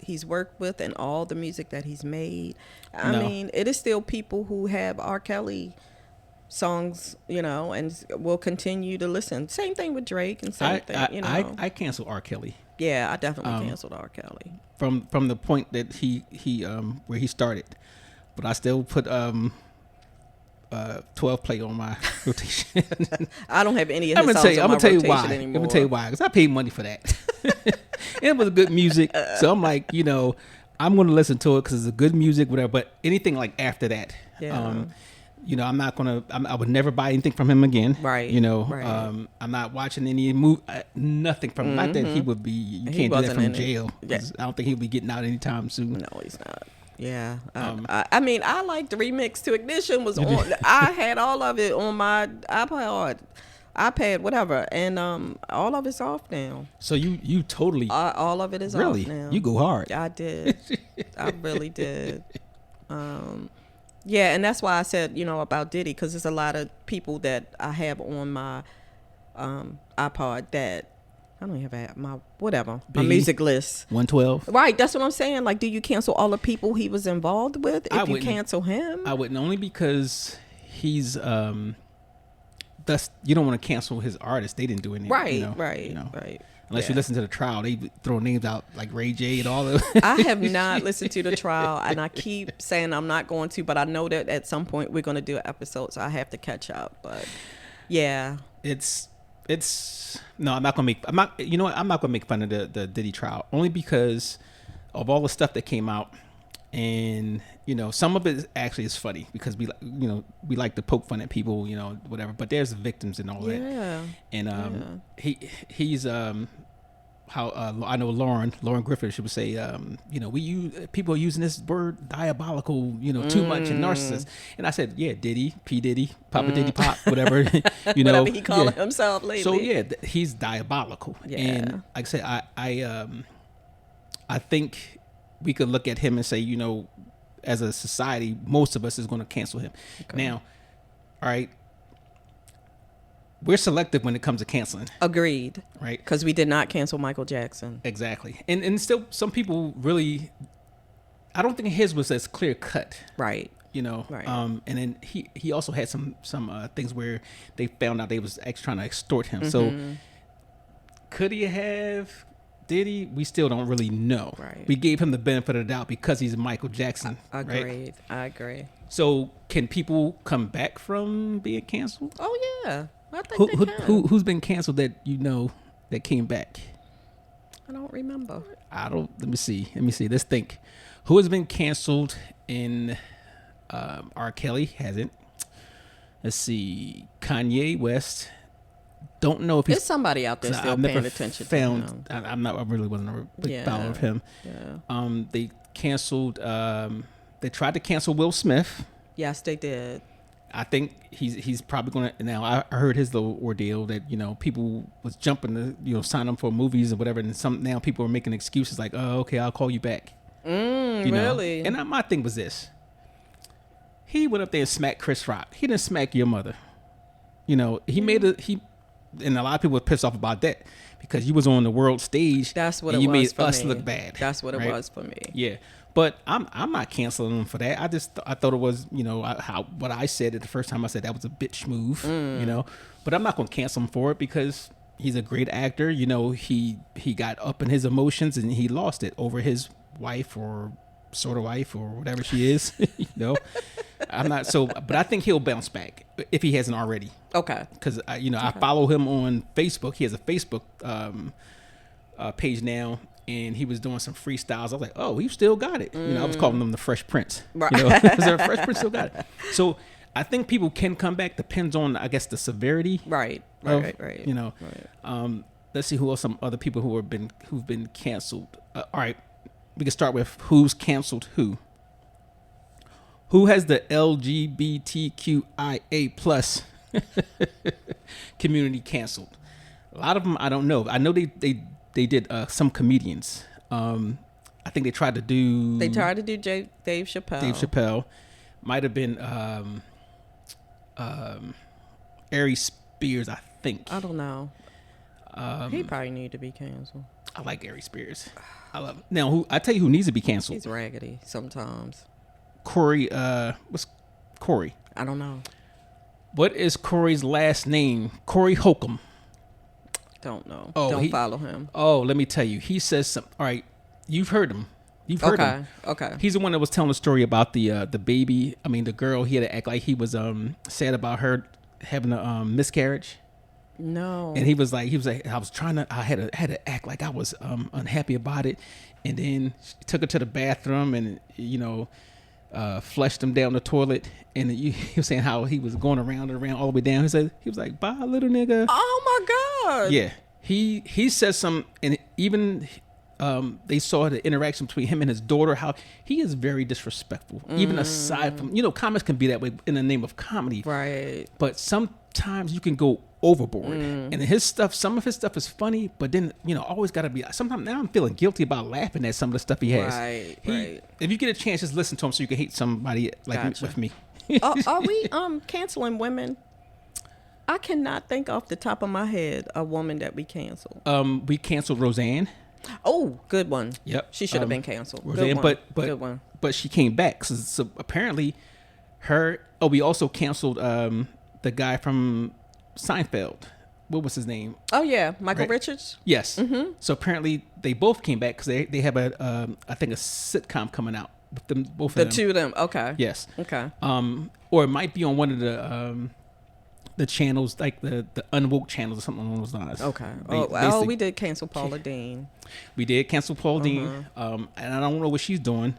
[SPEAKER 2] he's worked with and all the music that he's made? I
[SPEAKER 1] No.
[SPEAKER 2] mean, it is still people who have R. Kelly songs, and will continue to listen. Same thing with Drake and same thing,
[SPEAKER 1] I cancel R. Kelly
[SPEAKER 2] yeah, I definitely canceled R. Kelly.
[SPEAKER 1] from the point that he where he started. But I still put 12 play on my rotation.
[SPEAKER 2] I don't have any of
[SPEAKER 1] I'm
[SPEAKER 2] his
[SPEAKER 1] gonna
[SPEAKER 2] songs
[SPEAKER 1] tell you.
[SPEAKER 2] on my
[SPEAKER 1] I'm gonna tell you
[SPEAKER 2] rotation
[SPEAKER 1] why.
[SPEAKER 2] anymore.
[SPEAKER 1] I'm gonna tell you why. Because I paid money for that. It was good music, so I'm like, I'm gonna listen to it because it's a good music, whatever. But anything like after that,
[SPEAKER 2] Yeah.
[SPEAKER 1] I'm not gonna. I would never buy anything from him again.
[SPEAKER 2] Right, right.
[SPEAKER 1] I'm not watching any nothing from him. Not that he would be. You
[SPEAKER 2] He
[SPEAKER 1] can't do that
[SPEAKER 2] wasn't
[SPEAKER 1] from
[SPEAKER 2] in it.
[SPEAKER 1] jail.
[SPEAKER 2] Yeah.
[SPEAKER 1] 'Cause I don't think he'll be getting out anytime soon.
[SPEAKER 2] No, he's not. Yeah. I mean, I like the remix to Ignition was on. I had all of it on my iPad, whatever, and all of it's off now.
[SPEAKER 1] So you totally
[SPEAKER 2] All of it is
[SPEAKER 1] really
[SPEAKER 2] off now.
[SPEAKER 1] you go hard.
[SPEAKER 2] I did. I really did. Yeah, and that's why I said, about Diddy, because there's a lot of people that I have on my iPod that I don't even have my my
[SPEAKER 1] Biggie.
[SPEAKER 2] music list.
[SPEAKER 1] 112.
[SPEAKER 2] Right, that's what I'm saying. Like, do you cancel all the people he was involved with
[SPEAKER 1] I
[SPEAKER 2] if you
[SPEAKER 1] wouldn't.
[SPEAKER 2] cancel him?
[SPEAKER 1] I wouldn't, only because he's thus you don't want to cancel his artist. They didn't do anything.
[SPEAKER 2] Right.
[SPEAKER 1] Unless you
[SPEAKER 2] Yeah.
[SPEAKER 1] listen to the trial, they throw names out like Ray J and all of.
[SPEAKER 2] I have not listened to the trial, and I keep saying I'm not going to, but I know that at some point we're going to do an episode, so I have to catch up. But yeah,
[SPEAKER 1] It's no, I'm not gonna make. I'm not. You know what? I'm not gonna make fun of the Diddy trial only because of all the stuff that came out, and some of it actually is funny because we like to poke fun at people, whatever. But there's victims and all that.
[SPEAKER 2] yeah,
[SPEAKER 1] And he's how I know Lauren Griffith, she would say, people are using this word diabolical, too much and narcissist. And I said, yeah, Diddy, P Diddy, Papa Diddy Pop, whatever,
[SPEAKER 2] whatever he calling himself lately.
[SPEAKER 1] So yeah, he's diabolical.
[SPEAKER 2] Yeah.
[SPEAKER 1] And like I said, I think we could look at him and say, as a society, most of us is going to cancel him.
[SPEAKER 2] Okay.
[SPEAKER 1] Now, all right. We're selective when it comes to canceling,
[SPEAKER 2] Agreed,
[SPEAKER 1] right?
[SPEAKER 2] because we did not cancel Michael Jackson.
[SPEAKER 1] Exactly. And still some people really, I don't think his was as clear cut,
[SPEAKER 2] Right. Right.
[SPEAKER 1] And then he also had some things where they found out they was trying to extort him. So
[SPEAKER 2] Mm-hmm.
[SPEAKER 1] could he have, did he? We still don't really know.
[SPEAKER 2] Right.
[SPEAKER 1] We gave him the benefit of the doubt because he's Michael Jackson.
[SPEAKER 2] Agreed.
[SPEAKER 1] Right?
[SPEAKER 2] I agree.
[SPEAKER 1] So can people come back from being canceled?
[SPEAKER 2] Oh yeah, I think they can.
[SPEAKER 1] Who's been canceled that that came back?
[SPEAKER 2] I don't remember.
[SPEAKER 1] Let me see. Let's think. Who has been canceled in R. Kelly hasn't. Let's see. Kanye West. Don't know if he's
[SPEAKER 2] There's somebody out there
[SPEAKER 1] 'cause
[SPEAKER 2] still
[SPEAKER 1] I've
[SPEAKER 2] paying
[SPEAKER 1] never
[SPEAKER 2] attention
[SPEAKER 1] found,
[SPEAKER 2] to him.
[SPEAKER 1] I really wasn't a big
[SPEAKER 2] Yeah.
[SPEAKER 1] follower of him.
[SPEAKER 2] Yeah.
[SPEAKER 1] They canceled they tried to cancel Will Smith.
[SPEAKER 2] Yes, they did.
[SPEAKER 1] I think he's probably gonna now. I heard his little ordeal that people was jumping to sign him for movies or whatever, and now people are making excuses like, oh, okay, I'll call you back.
[SPEAKER 2] Really?
[SPEAKER 1] And my thing was this: he went up there and smacked Chris Rock. He didn't smack your mother. He made and a lot of people were pissed off about that because you was on the world stage.
[SPEAKER 2] That's what
[SPEAKER 1] and
[SPEAKER 2] it
[SPEAKER 1] you
[SPEAKER 2] was
[SPEAKER 1] made
[SPEAKER 2] for
[SPEAKER 1] us
[SPEAKER 2] me.
[SPEAKER 1] look bad.
[SPEAKER 2] That's what
[SPEAKER 1] right?
[SPEAKER 2] it was for me.
[SPEAKER 1] Yeah, but I'm not canceling him for that. I thought it was, you know, what I said at the first time. I said that was a bitch move, you know. But I'm not gonna cancel him for it because he's a great actor. You know, he got up in his emotions and he lost it over his wife or sort of wife or whatever she is. You know, I'm not so, but I think he'll bounce back if he hasn't already.
[SPEAKER 2] Okay.
[SPEAKER 1] Because you know, I follow him on Facebook. He has a Facebook page now, and he was doing some freestyles. I was like, oh, he still got it. You know, I was calling him the Fresh Prince.
[SPEAKER 2] Right.
[SPEAKER 1] You know, the Fresh Prince still got it. So I think people can come back. Depends on, I guess, the severity.
[SPEAKER 2] Right.
[SPEAKER 1] You know, let's see who else. Some other people who've been canceled. All right, we can start with who's canceled who. Who has the LGBTQIA plus community canceled? A lot of them I don't know. I know they did some comedians. I think they tried to do.
[SPEAKER 2] They tried to do Dave Chappelle.
[SPEAKER 1] Dave Chappelle might have been Ari Spears. I think.
[SPEAKER 2] I don't know. He probably need to be canceled.
[SPEAKER 1] I like Ari Spears. I love him. Now, I tell you who needs to be canceled.
[SPEAKER 2] He's raggedy sometimes.
[SPEAKER 1] Corey. What's Corey?
[SPEAKER 2] I don't know.
[SPEAKER 1] What is Corey's last name? Corey Holcomb.
[SPEAKER 2] Don't know.
[SPEAKER 1] Oh,
[SPEAKER 2] don't follow him.
[SPEAKER 1] Oh, let me tell you. He says some. All right, you've heard him. You've heard him.
[SPEAKER 2] Okay.
[SPEAKER 1] He's the one that was telling the story about the baby. I mean, the girl. He had to act like he was sad about her having a miscarriage.
[SPEAKER 2] No.
[SPEAKER 1] And he was like, I had to act like I was unhappy about it, and then she took her to the bathroom and you know, flushed him down the toilet, and he was saying how he was going around and around all the way down. He was like, "Bye, little nigga."
[SPEAKER 2] Oh my God.
[SPEAKER 1] Yeah, he says some, and even they saw the interaction between him and his daughter. How he is very disrespectful, even aside from, you know, comics can be that way in the name of comedy,
[SPEAKER 2] Right.
[SPEAKER 1] but sometimes you can go overboard, and some of his stuff is funny, but then, you know, always got to be. Sometimes now I'm feeling guilty about laughing at some of the stuff he has.
[SPEAKER 2] Right.
[SPEAKER 1] If you get a chance, just listen to him so you can hate somebody like
[SPEAKER 2] Gotcha.
[SPEAKER 1] with me.
[SPEAKER 2] Are we canceling women? I cannot think off the top of my head a woman that we canceled.
[SPEAKER 1] We canceled Roseanne.
[SPEAKER 2] Oh, good one.
[SPEAKER 1] Yep.
[SPEAKER 2] She should have been canceled.
[SPEAKER 1] Roseanne,
[SPEAKER 2] good one. Good one.
[SPEAKER 1] but she came back. So apparently, her. Oh, we also canceled the guy from Seinfeld. What was his name?
[SPEAKER 2] Oh yeah, Michael
[SPEAKER 1] Right.
[SPEAKER 2] Richards.
[SPEAKER 1] Yes. Mm-hmm. So apparently they both came back because they have I think a sitcom coming out with them both.
[SPEAKER 2] The
[SPEAKER 1] of them.
[SPEAKER 2] two of them. Okay.
[SPEAKER 1] Yes.
[SPEAKER 2] Okay.
[SPEAKER 1] Or it might be on one of the channels, like the unwoke channels or something along those lines.
[SPEAKER 2] Okay.
[SPEAKER 1] They
[SPEAKER 2] We did cancel Paula Dean.
[SPEAKER 1] We did cancel Paul Dean, and I don't know what she's doing.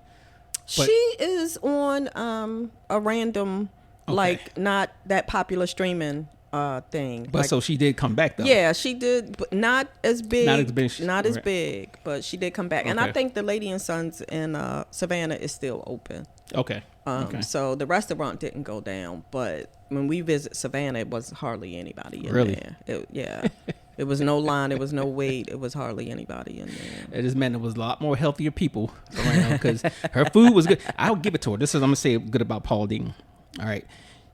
[SPEAKER 1] But-
[SPEAKER 2] She is on a random, like not that popular streaming thing.
[SPEAKER 1] But
[SPEAKER 2] like,
[SPEAKER 1] so she did come back though.
[SPEAKER 2] yeah, she did, but not as big.
[SPEAKER 1] Not as big,
[SPEAKER 2] Not as
[SPEAKER 1] right.
[SPEAKER 2] big, but she did come back. And I
[SPEAKER 1] Okay.
[SPEAKER 2] think the Lady and Sons in Savannah is still open.
[SPEAKER 1] Okay. Okay.
[SPEAKER 2] So the restaurant didn't go down, but when we visit Savannah, it was hardly anybody in
[SPEAKER 1] Really?
[SPEAKER 2] there. It was no line. It was no wait. It was hardly anybody in there.
[SPEAKER 1] It just meant there was a lot more healthier people around because her food was good. I'll give it to her. This is I'm gonna say good about Paula Dean. All right.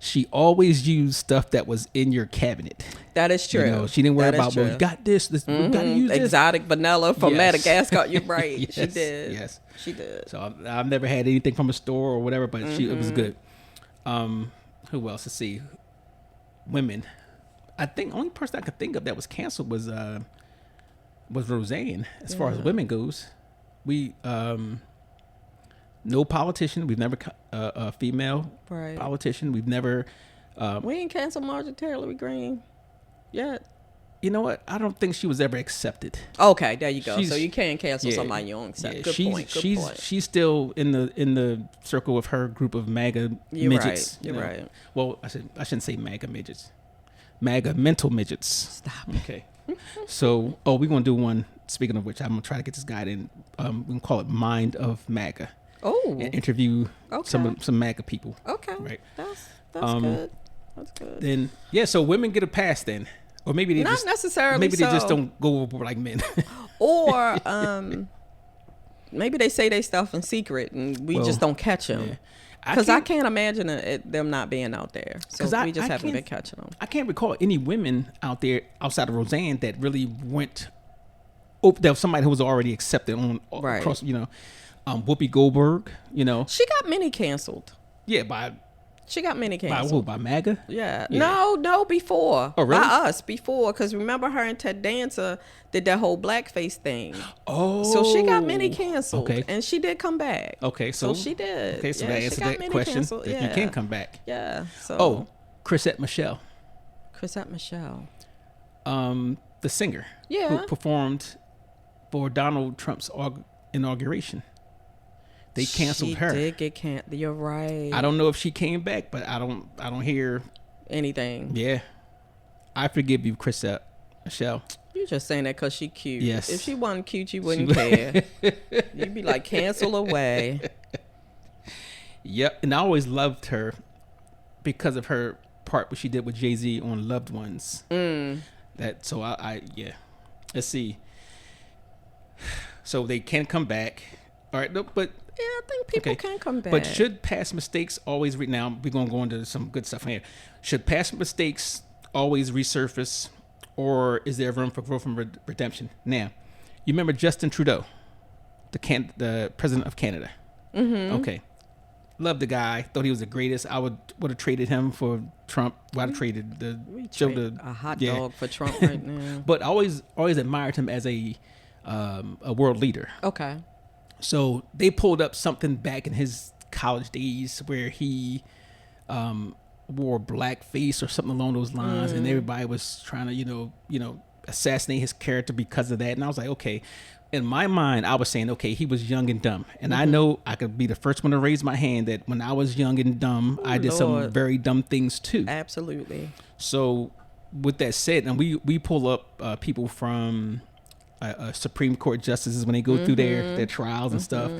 [SPEAKER 1] She always used stuff that was in your cabinet.
[SPEAKER 2] That is true.
[SPEAKER 1] You know, she didn't worry
[SPEAKER 2] That is
[SPEAKER 1] about, well,
[SPEAKER 2] true.
[SPEAKER 1] you got this we gotta use this.
[SPEAKER 2] Exotic vanilla from
[SPEAKER 1] Yes.
[SPEAKER 2] Madagascar. You're right. She
[SPEAKER 1] Yes,
[SPEAKER 2] did.
[SPEAKER 1] yes.
[SPEAKER 2] She did.
[SPEAKER 1] So I've never had anything from a store or whatever, but it was good. Who else? Let's see. Women. I think the only person I could think of that was canceled was Roseanne. As far as women goes, we no politician. We've never a female
[SPEAKER 2] Right.
[SPEAKER 1] politician. We've never.
[SPEAKER 2] We ain't canceled Marjorie Taylor Greene yet.
[SPEAKER 1] You know what? I don't think she was ever accepted.
[SPEAKER 2] Okay, there you go.
[SPEAKER 1] She's-
[SPEAKER 2] So you can't cancel
[SPEAKER 1] yeah,
[SPEAKER 2] somebody you don't accept.
[SPEAKER 1] Yeah,
[SPEAKER 2] Good point. Good point.
[SPEAKER 1] she's still in the circle of her group of MAGA
[SPEAKER 2] You're
[SPEAKER 1] midgets.
[SPEAKER 2] right. You're
[SPEAKER 1] you know.
[SPEAKER 2] right.
[SPEAKER 1] Well, I shouldn't say MAGA midgets. MAGA mental midgets.
[SPEAKER 2] Stop.
[SPEAKER 1] Okay. So, we're gonna do one. Speaking of which, I'm gonna try to get this guy in. We can call it Mind of MAGA.
[SPEAKER 2] Oh.
[SPEAKER 1] And interview
[SPEAKER 2] Okay.
[SPEAKER 1] some MAGA people.
[SPEAKER 2] Okay.
[SPEAKER 1] Right.
[SPEAKER 2] That's
[SPEAKER 1] Um,
[SPEAKER 2] good. That's good.
[SPEAKER 1] Then so women get a pass then, or maybe they
[SPEAKER 2] Not
[SPEAKER 1] just
[SPEAKER 2] necessarily.
[SPEAKER 1] maybe they just
[SPEAKER 2] so.
[SPEAKER 1] don't go overboard like men.
[SPEAKER 2] Or maybe they say they stuff in secret and we
[SPEAKER 1] Well,
[SPEAKER 2] just don't catch them.
[SPEAKER 1] Yeah.
[SPEAKER 2] Because I can't imagine them not being out there. So we just haven't been catching them.
[SPEAKER 1] I can't recall any women out there outside of Roseanne that really went. Oh, there was somebody who was already accepted on across. Whoopi Goldberg.
[SPEAKER 2] She got mini canceled.
[SPEAKER 1] Yeah, by.
[SPEAKER 2] She got mini canceled.
[SPEAKER 1] By MAGA?
[SPEAKER 2] Yeah. No, before.
[SPEAKER 1] Oh, really?
[SPEAKER 2] By us, before. Because remember her and Ted Dancer did that whole blackface thing.
[SPEAKER 1] Oh.
[SPEAKER 2] So she got mini canceled.
[SPEAKER 1] Okay.
[SPEAKER 2] And she did come back.
[SPEAKER 1] Okay, so
[SPEAKER 2] she did.
[SPEAKER 1] Okay, so that answers that question. That you can come back.
[SPEAKER 2] Yeah. So.
[SPEAKER 1] Oh, Chrisette Michele.
[SPEAKER 2] Chrisette Michele.
[SPEAKER 1] The singer.
[SPEAKER 2] Yeah.
[SPEAKER 1] Who performed for Donald Trump's inauguration. They canceled her.
[SPEAKER 2] She did get canceled. You're right.
[SPEAKER 1] I don't know if she came back, but I don't hear
[SPEAKER 2] anything.
[SPEAKER 1] Yeah, I forgive you, Chrisette Michele.
[SPEAKER 2] You just saying that because she cute.
[SPEAKER 1] Yes.
[SPEAKER 2] If she wasn't cute, you wouldn't care. You'd be like, cancel away.
[SPEAKER 1] Yep, and I always loved her because of her part what she did with Jay-Z on Loved Ones. That so I Let's see. So they can come back. All right, no, but.
[SPEAKER 2] Yeah, I think people can come back.
[SPEAKER 1] But should past mistakes always now we're gonna go into some good stuff here. Should past mistakes always resurface, or is there room for growth and redemption? Now, you remember Justin Trudeau, the president of Canada. Mm-hmm. Okay, loved the guy. Thought he was the greatest. I would have traded him for Trump. I'd have traded
[SPEAKER 2] a hot dog for Trump right now.
[SPEAKER 1] But I always admired him as a world leader.
[SPEAKER 2] Okay.
[SPEAKER 1] So they pulled up something back in his college days where he wore blackface or something along those lines, and everybody was trying to, assassinate his character because of that. And I was like, okay. In my mind, I was saying, okay, he was young and dumb, and I know I could be the first one to raise my hand that when I was young and dumb, I did some very dumb things too. Absolutely. So, with that said, and we pull up people from. Supreme Court justices when they go through their trials and stuff,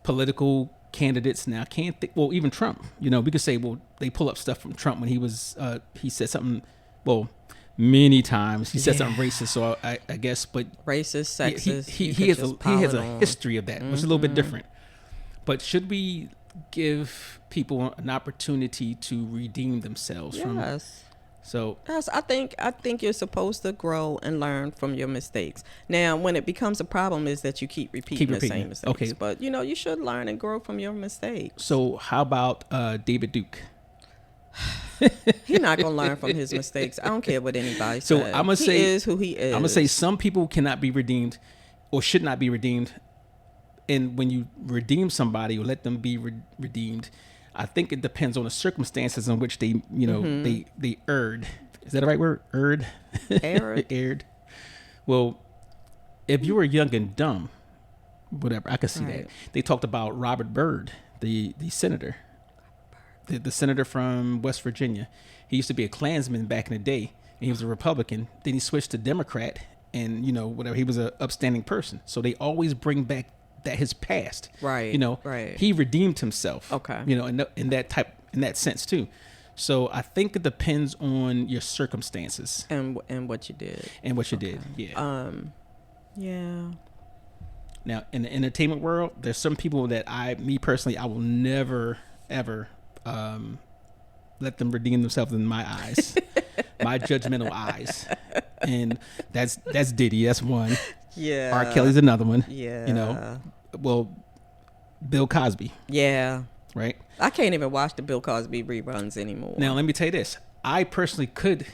[SPEAKER 1] political candidates. Now, can't think. Well, even Trump. We could say, well, they pull up stuff from Trump when he was. He said something. Well, many times he said something racist. So I guess, but
[SPEAKER 2] racist, sexist.
[SPEAKER 1] He has a history of that, which is a little bit different. But should we give people an opportunity to redeem themselves from? So
[SPEAKER 2] yes, I think you're supposed to grow and learn from your mistakes. Now, when it becomes a problem, is that you keep repeating the same mistakes. Okay, but you should learn and grow from your mistakes.
[SPEAKER 1] So how about David Duke?
[SPEAKER 2] He's not gonna learn from his mistakes. I don't care what anybody says.
[SPEAKER 1] So I'm gonna say
[SPEAKER 2] he is who he is.
[SPEAKER 1] I'm gonna say some people cannot be redeemed, or should not be redeemed. And when you redeem somebody or let them be redeemed, I think it depends on the circumstances in which they, they erred. Is that the right word? Erred? Erred. Well, if you were young and dumb, whatever, I could see that. They talked about Robert Byrd, the senator, the senator from West Virginia. He used to be a Klansman back in the day, and he was a Republican. Then he switched to Democrat, and whatever. He was an upstanding person. So they always bring back that his past,
[SPEAKER 2] right?
[SPEAKER 1] He redeemed himself.
[SPEAKER 2] Okay.
[SPEAKER 1] In that sense too. So I think it depends on your circumstances
[SPEAKER 2] and what you did.
[SPEAKER 1] Yeah.
[SPEAKER 2] Yeah.
[SPEAKER 1] Now in the entertainment world, there's some people that me personally, I will never ever let them redeem themselves in my eyes, my judgmental eyes, and that's Diddy. That's one.
[SPEAKER 2] Yeah.
[SPEAKER 1] R. Kelly's another one.
[SPEAKER 2] Yeah.
[SPEAKER 1] Well, Bill Cosby.
[SPEAKER 2] Yeah.
[SPEAKER 1] Right?
[SPEAKER 2] I can't even watch the Bill Cosby reruns anymore.
[SPEAKER 1] Now, let me tell you this. I personally could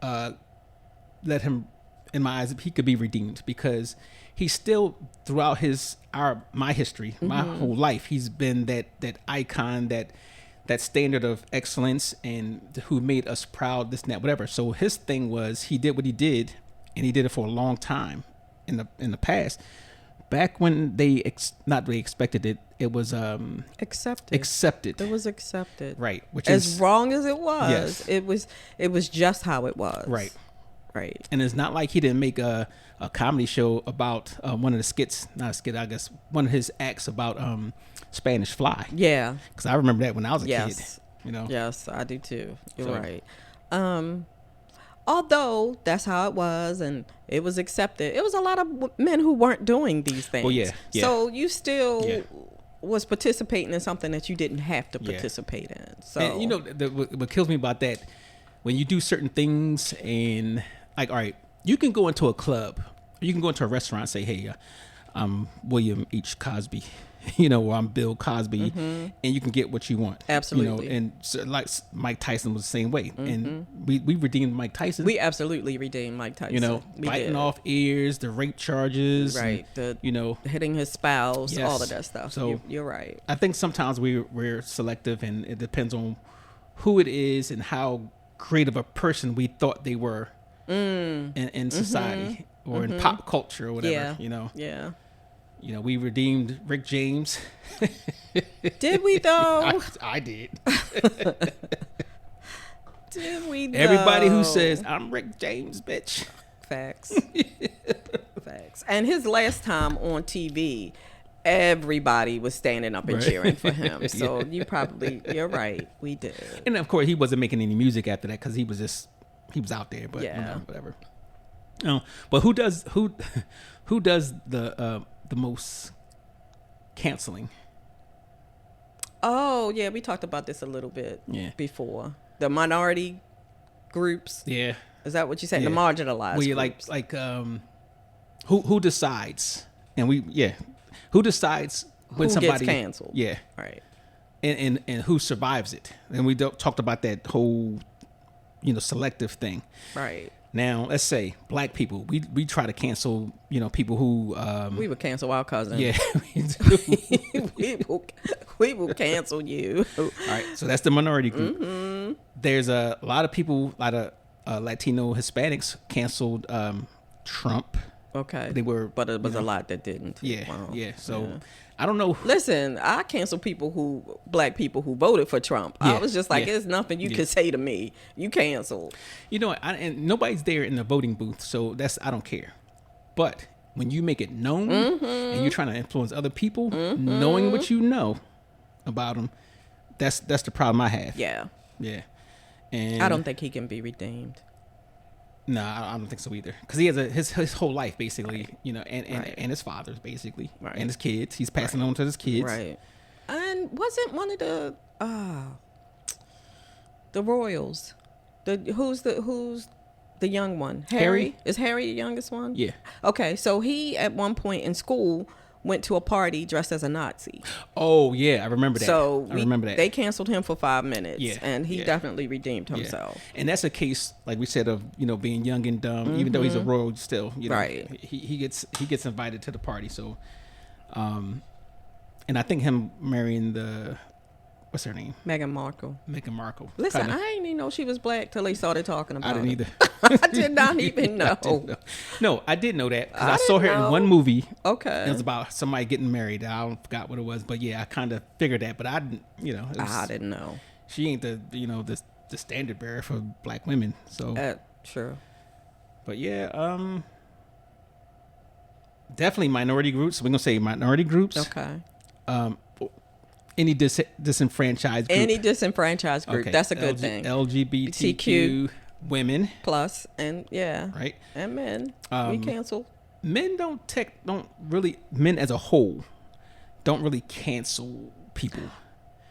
[SPEAKER 1] let him, in my eyes, he could be redeemed because he's still, throughout my history, my whole life, he's been that icon, that standard of excellence, and who made us proud, this and that, whatever. So his thing was, he did what he did, and he did it for a long time in the past. Back when not really expected it, it was accepted.
[SPEAKER 2] It was accepted.
[SPEAKER 1] Right. Which
[SPEAKER 2] as
[SPEAKER 1] is
[SPEAKER 2] wrong as it was.
[SPEAKER 1] Yes.
[SPEAKER 2] It was just how it was.
[SPEAKER 1] Right.
[SPEAKER 2] Right.
[SPEAKER 1] And it's not like he didn't make a comedy show about one of the skits, not a skit, I guess, one of his acts about Spanish Fly.
[SPEAKER 2] Yeah.
[SPEAKER 1] Because I remember that when I was a kid.
[SPEAKER 2] Yes, I do too. You're right. Although that's how it was and it was accepted, it was a lot of men who weren't doing these things.
[SPEAKER 1] Well, yeah.
[SPEAKER 2] So you still, was participating in something that you didn't have to
[SPEAKER 1] Yeah.
[SPEAKER 2] participate in. So
[SPEAKER 1] And you know, what kills me about that, when you do certain things and like, all right, you can go into a club, you can go into a restaurant and say, hey, I'm William H. Cosby, you know, or I'm Bill Cosby, and you can get what you want.
[SPEAKER 2] Absolutely.
[SPEAKER 1] You know, and so, like Mike Tyson was the same way. And we redeemed Mike Tyson.
[SPEAKER 2] we absolutely redeemed Mike Tyson.
[SPEAKER 1] you know,
[SPEAKER 2] we
[SPEAKER 1] biting
[SPEAKER 2] did.
[SPEAKER 1] off ears, the rape charges.
[SPEAKER 2] Right.
[SPEAKER 1] And, you know,
[SPEAKER 2] Hitting his spouse,
[SPEAKER 1] Yes.
[SPEAKER 2] all of that stuff.
[SPEAKER 1] So-
[SPEAKER 2] You're right.
[SPEAKER 1] I think sometimes we're selective, and it depends on who it is and how great of a person we thought they were in society or in pop culture or whatever.
[SPEAKER 2] Yeah.
[SPEAKER 1] You know,
[SPEAKER 2] Yeah.
[SPEAKER 1] we redeemed Rick James.
[SPEAKER 2] Did we though?
[SPEAKER 1] I did.
[SPEAKER 2] Did we though?
[SPEAKER 1] Everybody who says I'm Rick James, bitch.
[SPEAKER 2] Facts. Facts. And his last time on TV, everybody was standing up and
[SPEAKER 1] Right.
[SPEAKER 2] cheering for him. So
[SPEAKER 1] Yeah.
[SPEAKER 2] you're right. We did.
[SPEAKER 1] And of course, he wasn't making any music after that because he was out there. But
[SPEAKER 2] Yeah.
[SPEAKER 1] whatever. But who does the most canceling?
[SPEAKER 2] Oh, yeah, we talked about this a little bit
[SPEAKER 1] Yeah.
[SPEAKER 2] before. The minority groups.
[SPEAKER 1] Yeah.
[SPEAKER 2] Is that what you said?
[SPEAKER 1] Yeah.
[SPEAKER 2] The marginalized
[SPEAKER 1] Well, you
[SPEAKER 2] groups.
[SPEAKER 1] who decides? And who decides when
[SPEAKER 2] Who gets
[SPEAKER 1] somebody
[SPEAKER 2] canceled.
[SPEAKER 1] Yeah,
[SPEAKER 2] Right.
[SPEAKER 1] and who survives it? And we talked about that whole selective thing.
[SPEAKER 2] Right.
[SPEAKER 1] Now let's say black people, we try to cancel people who
[SPEAKER 2] We would cancel our cousin.
[SPEAKER 1] yeah we do.
[SPEAKER 2] we will cancel you.
[SPEAKER 1] All right, so that's the minority group.
[SPEAKER 2] Mm-hmm.
[SPEAKER 1] There's a lot of Latino Hispanics canceled Trump.
[SPEAKER 2] Okay.
[SPEAKER 1] They were,
[SPEAKER 2] But it was a lot that didn't.
[SPEAKER 1] yeah,
[SPEAKER 2] Wow.
[SPEAKER 1] yeah. So
[SPEAKER 2] Yeah.
[SPEAKER 1] I don't know.
[SPEAKER 2] Listen, I cancel black people who voted for Trump. I
[SPEAKER 1] Yeah,
[SPEAKER 2] was just like,
[SPEAKER 1] yeah.
[SPEAKER 2] there's nothing you
[SPEAKER 1] Yeah.
[SPEAKER 2] could say to me. You canceled.
[SPEAKER 1] You know, and nobody's there in the voting booth, so I don't care. But when you make it known and you're trying to influence other people, knowing what you know about them, that's the problem I have.
[SPEAKER 2] Yeah.
[SPEAKER 1] Yeah. And
[SPEAKER 2] I don't think he can be redeemed.
[SPEAKER 1] No, I don't think so either. Because he has his whole life basically, and
[SPEAKER 2] Right.
[SPEAKER 1] and his father's basically,
[SPEAKER 2] Right.
[SPEAKER 1] and his kids. He's passing on to his kids.
[SPEAKER 2] Right. And wasn't one of the Royals, who's the young one?
[SPEAKER 1] Harry?
[SPEAKER 2] Is Harry the youngest one?
[SPEAKER 1] Yeah.
[SPEAKER 2] Okay, so he at one point in school went to a party dressed as a Nazi.
[SPEAKER 1] Oh yeah, I remember that.
[SPEAKER 2] So
[SPEAKER 1] I remember that.
[SPEAKER 2] They canceled him for 5 minutes.
[SPEAKER 1] Yeah,
[SPEAKER 2] And he
[SPEAKER 1] yeah.
[SPEAKER 2] definitely redeemed
[SPEAKER 1] Yeah.
[SPEAKER 2] himself.
[SPEAKER 1] And that's a case, like we said, of being young and dumb. Even though he's a royal, still,
[SPEAKER 2] Right.
[SPEAKER 1] He gets invited to the party. So, and I think him marrying what's her name,
[SPEAKER 2] Meghan Markle.
[SPEAKER 1] Meghan Markle.
[SPEAKER 2] Listen,
[SPEAKER 1] Kinda-
[SPEAKER 2] I didn't even know she was black till they started talking about
[SPEAKER 1] I didn't
[SPEAKER 2] it.
[SPEAKER 1] either.
[SPEAKER 2] I did not even know.
[SPEAKER 1] No, I did know that because
[SPEAKER 2] I
[SPEAKER 1] I saw her
[SPEAKER 2] didn't know.
[SPEAKER 1] in one movie.
[SPEAKER 2] Okay.
[SPEAKER 1] It was about somebody getting married. I forgot what it was, but yeah, I kind of figured that. But I didn't, it was,
[SPEAKER 2] I didn't know.
[SPEAKER 1] she ain't the standard bearer for black women. So,
[SPEAKER 2] True.
[SPEAKER 1] but yeah, definitely minority groups. We're gonna say minority groups.
[SPEAKER 2] Okay.
[SPEAKER 1] Any disenfranchised group.
[SPEAKER 2] Any disenfranchised group.
[SPEAKER 1] Okay.
[SPEAKER 2] That's a good thing.
[SPEAKER 1] LGBTQ women,
[SPEAKER 2] Plus, and yeah.
[SPEAKER 1] right?
[SPEAKER 2] And men. We cancel.
[SPEAKER 1] Men men as a whole don't really cancel people.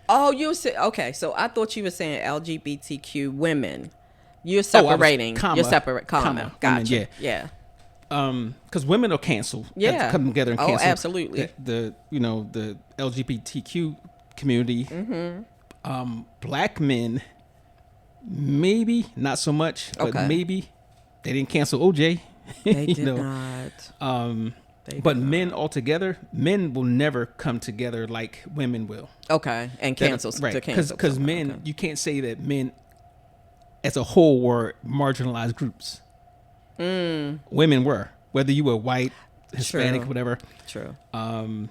[SPEAKER 2] Oh, you said, okay, so I thought you were saying LGBTQ women. You're separating.
[SPEAKER 1] comma,
[SPEAKER 2] You're separate.
[SPEAKER 1] comma,
[SPEAKER 2] Comma. Gotcha.
[SPEAKER 1] women,
[SPEAKER 2] Yeah.
[SPEAKER 1] Because women are canceled. Have to
[SPEAKER 2] Yeah.
[SPEAKER 1] come together and
[SPEAKER 2] Oh,
[SPEAKER 1] cancel.
[SPEAKER 2] absolutely.
[SPEAKER 1] The LGBTQ community.
[SPEAKER 2] Mm-hmm.
[SPEAKER 1] Black men, maybe not so much, but
[SPEAKER 2] Okay.
[SPEAKER 1] maybe they didn't cancel OJ.
[SPEAKER 2] They
[SPEAKER 1] you
[SPEAKER 2] did
[SPEAKER 1] know.
[SPEAKER 2] not. They
[SPEAKER 1] But
[SPEAKER 2] did
[SPEAKER 1] men altogether, men will never come together like women will.
[SPEAKER 2] Okay. And cancel.
[SPEAKER 1] Right.
[SPEAKER 2] To cancel.
[SPEAKER 1] Because
[SPEAKER 2] someone.
[SPEAKER 1] men,
[SPEAKER 2] Okay.
[SPEAKER 1] you can't say that men as a whole were marginalized groups. Women were, whether you were white, Hispanic,
[SPEAKER 2] True.
[SPEAKER 1] whatever.
[SPEAKER 2] True.
[SPEAKER 1] The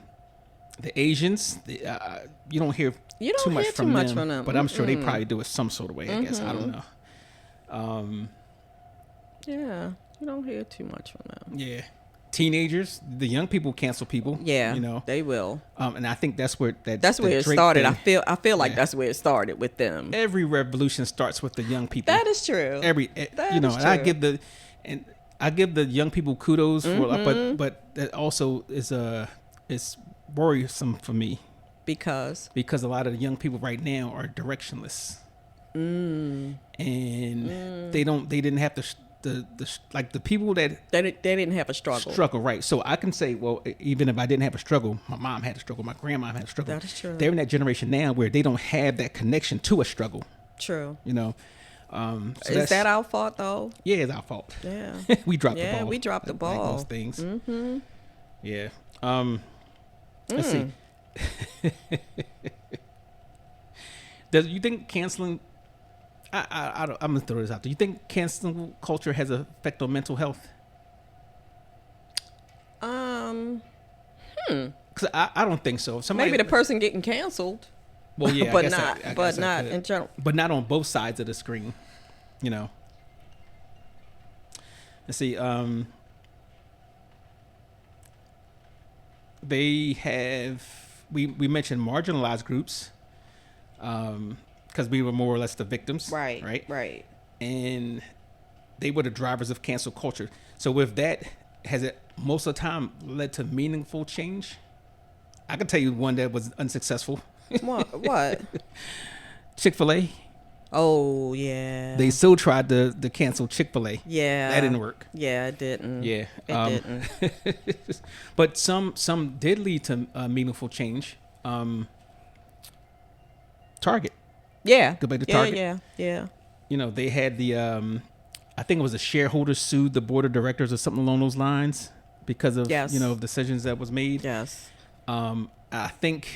[SPEAKER 1] Asians, you don't hear
[SPEAKER 2] You don't
[SPEAKER 1] too much
[SPEAKER 2] hear
[SPEAKER 1] from
[SPEAKER 2] too
[SPEAKER 1] them,
[SPEAKER 2] much from them.
[SPEAKER 1] but I'm sure they probably do it some sort of way. I guess I don't know.
[SPEAKER 2] Yeah. You don't hear too much from them.
[SPEAKER 1] Yeah, teenagers, the young people cancel people.
[SPEAKER 2] Yeah.
[SPEAKER 1] you know,
[SPEAKER 2] They will.
[SPEAKER 1] and I think that's where
[SPEAKER 2] That's
[SPEAKER 1] the
[SPEAKER 2] where it
[SPEAKER 1] Drake
[SPEAKER 2] started.
[SPEAKER 1] thing-
[SPEAKER 2] I feel like
[SPEAKER 1] Yeah.
[SPEAKER 2] that's where it started with them.
[SPEAKER 1] Every revolution starts with the young people.
[SPEAKER 2] That is true. That
[SPEAKER 1] and
[SPEAKER 2] is
[SPEAKER 1] I
[SPEAKER 2] true.
[SPEAKER 1] give the young people kudos for,
[SPEAKER 2] Mm-hmm.
[SPEAKER 1] but that also is worrisome for me
[SPEAKER 2] Because
[SPEAKER 1] a lot of the young people right now are directionless, and they didn't have the people that
[SPEAKER 2] they didn't have a struggle.
[SPEAKER 1] right. So I can say, well, even if I didn't have a struggle, my mom had a struggle, my grandma had a struggle.
[SPEAKER 2] That is true.
[SPEAKER 1] They're in that generation now where they don't have that connection to a struggle.
[SPEAKER 2] True.
[SPEAKER 1] You know, so
[SPEAKER 2] is that our fault though?
[SPEAKER 1] Yeah, it's our fault.
[SPEAKER 2] Yeah,
[SPEAKER 1] we dropped the ball.
[SPEAKER 2] Yeah, we dropped the ball.
[SPEAKER 1] Like most things. Mm-hmm. Yeah. Let's see. Does you think canceling? I'm gonna throw this out there. You think cancel culture has an effect on mental health? Because I don't think so.
[SPEAKER 2] Maybe the person getting canceled.
[SPEAKER 1] Well, yeah,
[SPEAKER 2] but not in general.
[SPEAKER 1] But not on both sides of the screen. You know. Let's see. They have we mentioned marginalized groups, because we were more or less the victims,
[SPEAKER 2] right,
[SPEAKER 1] and they were the drivers of cancel culture. So with that, has it most of the time led to meaningful change? I can tell you one that was unsuccessful.
[SPEAKER 2] What?
[SPEAKER 1] Chick-fil-A.
[SPEAKER 2] Oh yeah.
[SPEAKER 1] They still tried to cancel Chick-fil-A.
[SPEAKER 2] Yeah.
[SPEAKER 1] That didn't work.
[SPEAKER 2] Yeah, it didn't.
[SPEAKER 1] Yeah,
[SPEAKER 2] it didn't.
[SPEAKER 1] But some did lead to meaningful change. Target.
[SPEAKER 2] Yeah.
[SPEAKER 1] Go back to Target.
[SPEAKER 2] Yeah.
[SPEAKER 1] You know, they had the I think it was the shareholders sued the board of directors or something along those lines because of decisions that was made.
[SPEAKER 2] Yes.
[SPEAKER 1] I think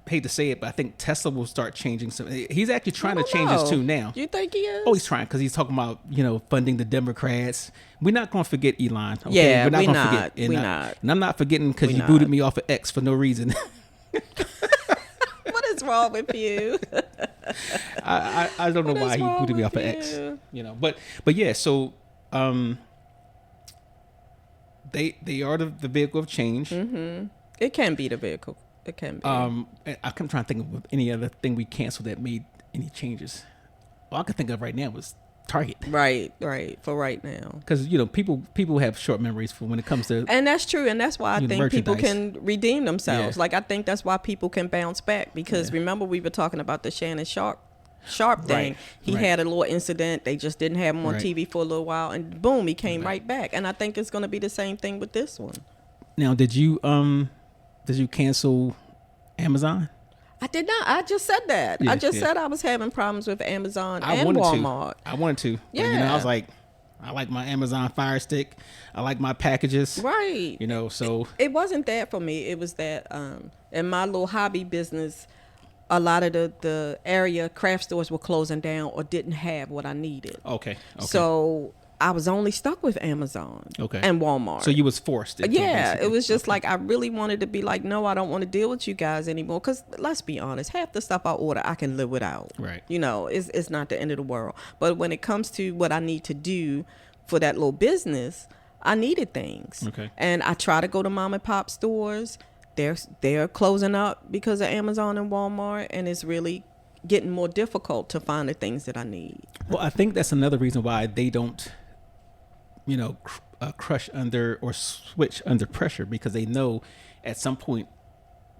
[SPEAKER 1] hate to say it, but I think Tesla will start changing some. He's actually trying to change his tune now.
[SPEAKER 2] You think he is?
[SPEAKER 1] Oh, he's trying because he's talking about funding the Democrats. We're not going to forget Elon. Okay?
[SPEAKER 2] Yeah,
[SPEAKER 1] we're not
[SPEAKER 2] going
[SPEAKER 1] to forget. And I'm not forgetting because you booted me off of X for no reason.
[SPEAKER 2] What is wrong with you?
[SPEAKER 1] I don't know why he booted me off of X. But yeah. So they are the vehicle of change.
[SPEAKER 2] Mm-hmm. It can be the vehicle. It can be.
[SPEAKER 1] I'm trying to think of any other thing we canceled that made any changes. All I can think of right now was Target.
[SPEAKER 2] Right. For right now.
[SPEAKER 1] Because people have short memories for when it comes to.
[SPEAKER 2] And that's true, and that's why I think people can redeem themselves.
[SPEAKER 1] Yeah.
[SPEAKER 2] Like I think that's why people can bounce back because remember we were talking about the Shannon Sharp thing.
[SPEAKER 1] Right.
[SPEAKER 2] He had a little incident. They just didn't have him on TV for a little while, and boom, he came right back. And I think it's going to be the same thing with this one.
[SPEAKER 1] Now, did you cancel Amazon?
[SPEAKER 2] I did not. I just said that. I just said I was having problems with Amazon and Walmart.
[SPEAKER 1] I wanted to.
[SPEAKER 2] Yeah.
[SPEAKER 1] I was like, I like my Amazon Fire Stick. I like my packages.
[SPEAKER 2] Right.
[SPEAKER 1] So
[SPEAKER 2] it wasn't that for me. It was that in my little hobby business, a lot of the area craft stores were closing down or didn't have what I needed.
[SPEAKER 1] Okay.
[SPEAKER 2] So I was only stuck with Amazon and Walmart.
[SPEAKER 1] So you was forced.
[SPEAKER 2] It was just like I really wanted to be like, no, I don't want to deal with you guys anymore. Because let's be honest, half the stuff I order, I can live without.
[SPEAKER 1] Right.
[SPEAKER 2] It's not the end of the world. But when it comes to what I need to do for that little business, I needed things.
[SPEAKER 1] Okay.
[SPEAKER 2] And I try to go to mom and pop stores. They're closing up because of Amazon and Walmart, and it's really getting more difficult to find the things that I need.
[SPEAKER 1] Well, I think that's another reason why they don't crush under or switch under pressure, because they know at some point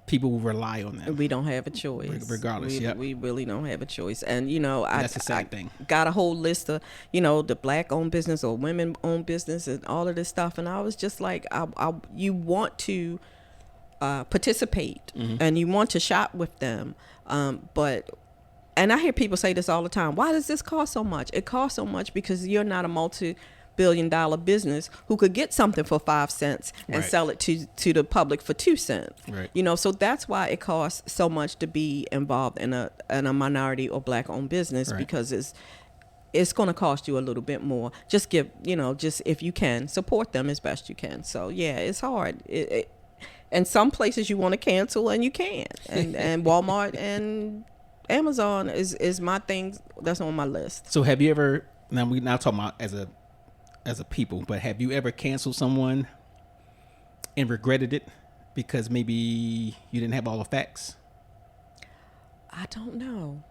[SPEAKER 1] people will rely on them.
[SPEAKER 2] We don't have a choice.
[SPEAKER 1] Regardless,
[SPEAKER 2] we really don't have a choice. And,
[SPEAKER 1] that's the sad thing.
[SPEAKER 2] Got a whole list of, the black-owned business or women-owned business and all of this stuff. And I was just like, you want to participate and you want to shop with them. And I hear people say this all the time. Why does this cost so much? It costs so much because you're not a multi-billion-dollar business who could get something for 5 cents and sell it to the public for 2 cents.
[SPEAKER 1] Right.
[SPEAKER 2] So that's why it costs so much to be involved in a minority or black-owned business, because it's going to cost you a little bit more. Just give, just if you can, support them as best you can. So, yeah, it's hard. And some places you want to cancel and you can't. And Walmart and Amazon is my thing that's on my list.
[SPEAKER 1] So have you ever, now we're not talking about as a people, but have you ever canceled someone and regretted it because maybe you didn't have all the facts?
[SPEAKER 2] I don't know.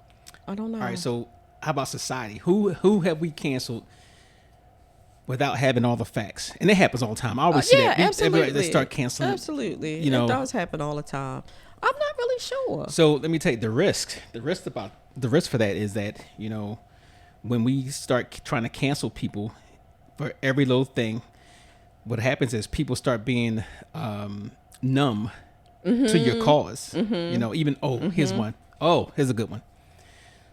[SPEAKER 2] All
[SPEAKER 1] right, so how about society? Who have we canceled without having all the facts, and it happens all the time. I always see that. Everybody, they start canceling.
[SPEAKER 2] Absolutely,
[SPEAKER 1] you know,
[SPEAKER 2] it does happen all the time. I'm not really sure.
[SPEAKER 1] So let me tell you the risk. The risk for that is that, you know, when we start trying to cancel people for every little thing, what happens is people start being numb to your cause. You know, even here's one. Oh, here's a good one.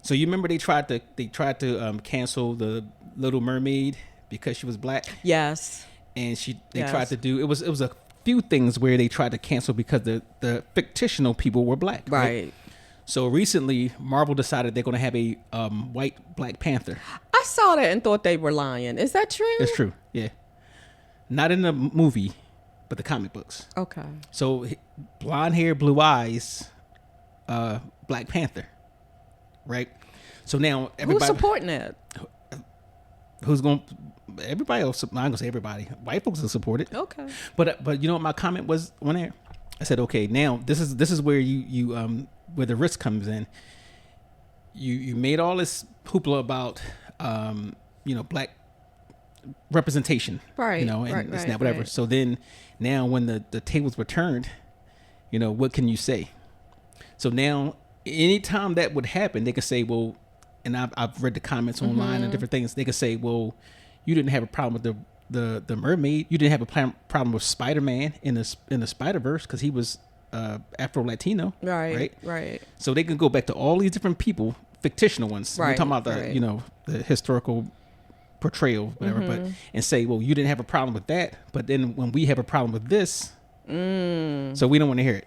[SPEAKER 1] So you remember they tried to cancel the Little Mermaid because she was black?
[SPEAKER 2] Yes.
[SPEAKER 1] And they tried to do it was a few things where they tried to cancel because the fictional people were black.
[SPEAKER 2] Right.
[SPEAKER 1] So recently, Marvel decided they're going to have a white Black Panther.
[SPEAKER 2] I saw that and thought they were lying. Is that true?
[SPEAKER 1] It's true. Yeah. Not in the movie, but the comic books.
[SPEAKER 2] Okay.
[SPEAKER 1] So blonde hair, blue eyes, Black Panther. Right. So now everybody
[SPEAKER 2] who's supporting it?
[SPEAKER 1] Who's going? Everybody else. I'm gonna say everybody. White folks will support it.
[SPEAKER 2] Okay.
[SPEAKER 1] But you know what my comment was on there? I said, okay, now this is where you where the risk comes in. You made all this hoopla about you know, black representation,
[SPEAKER 2] right?
[SPEAKER 1] You know, and it's not whatever.
[SPEAKER 2] Right.
[SPEAKER 1] So then now when the tables were turned, you know, what can you say? So now anytime that would happen, they could say, well, and I've read the comments online and different things. They could say, well, you didn't have a problem with the mermaid. You didn't have a problem with Spider-Man in the Spider-Verse because he was Afro-Latino.
[SPEAKER 2] Right.
[SPEAKER 1] So they can go back to all these different people, fictional ones.
[SPEAKER 2] Right.
[SPEAKER 1] We're talking about the you know, the historical portrayal, whatever. But and say, well, you didn't have a problem with that, but then when we have a problem with this, so we don't want to hear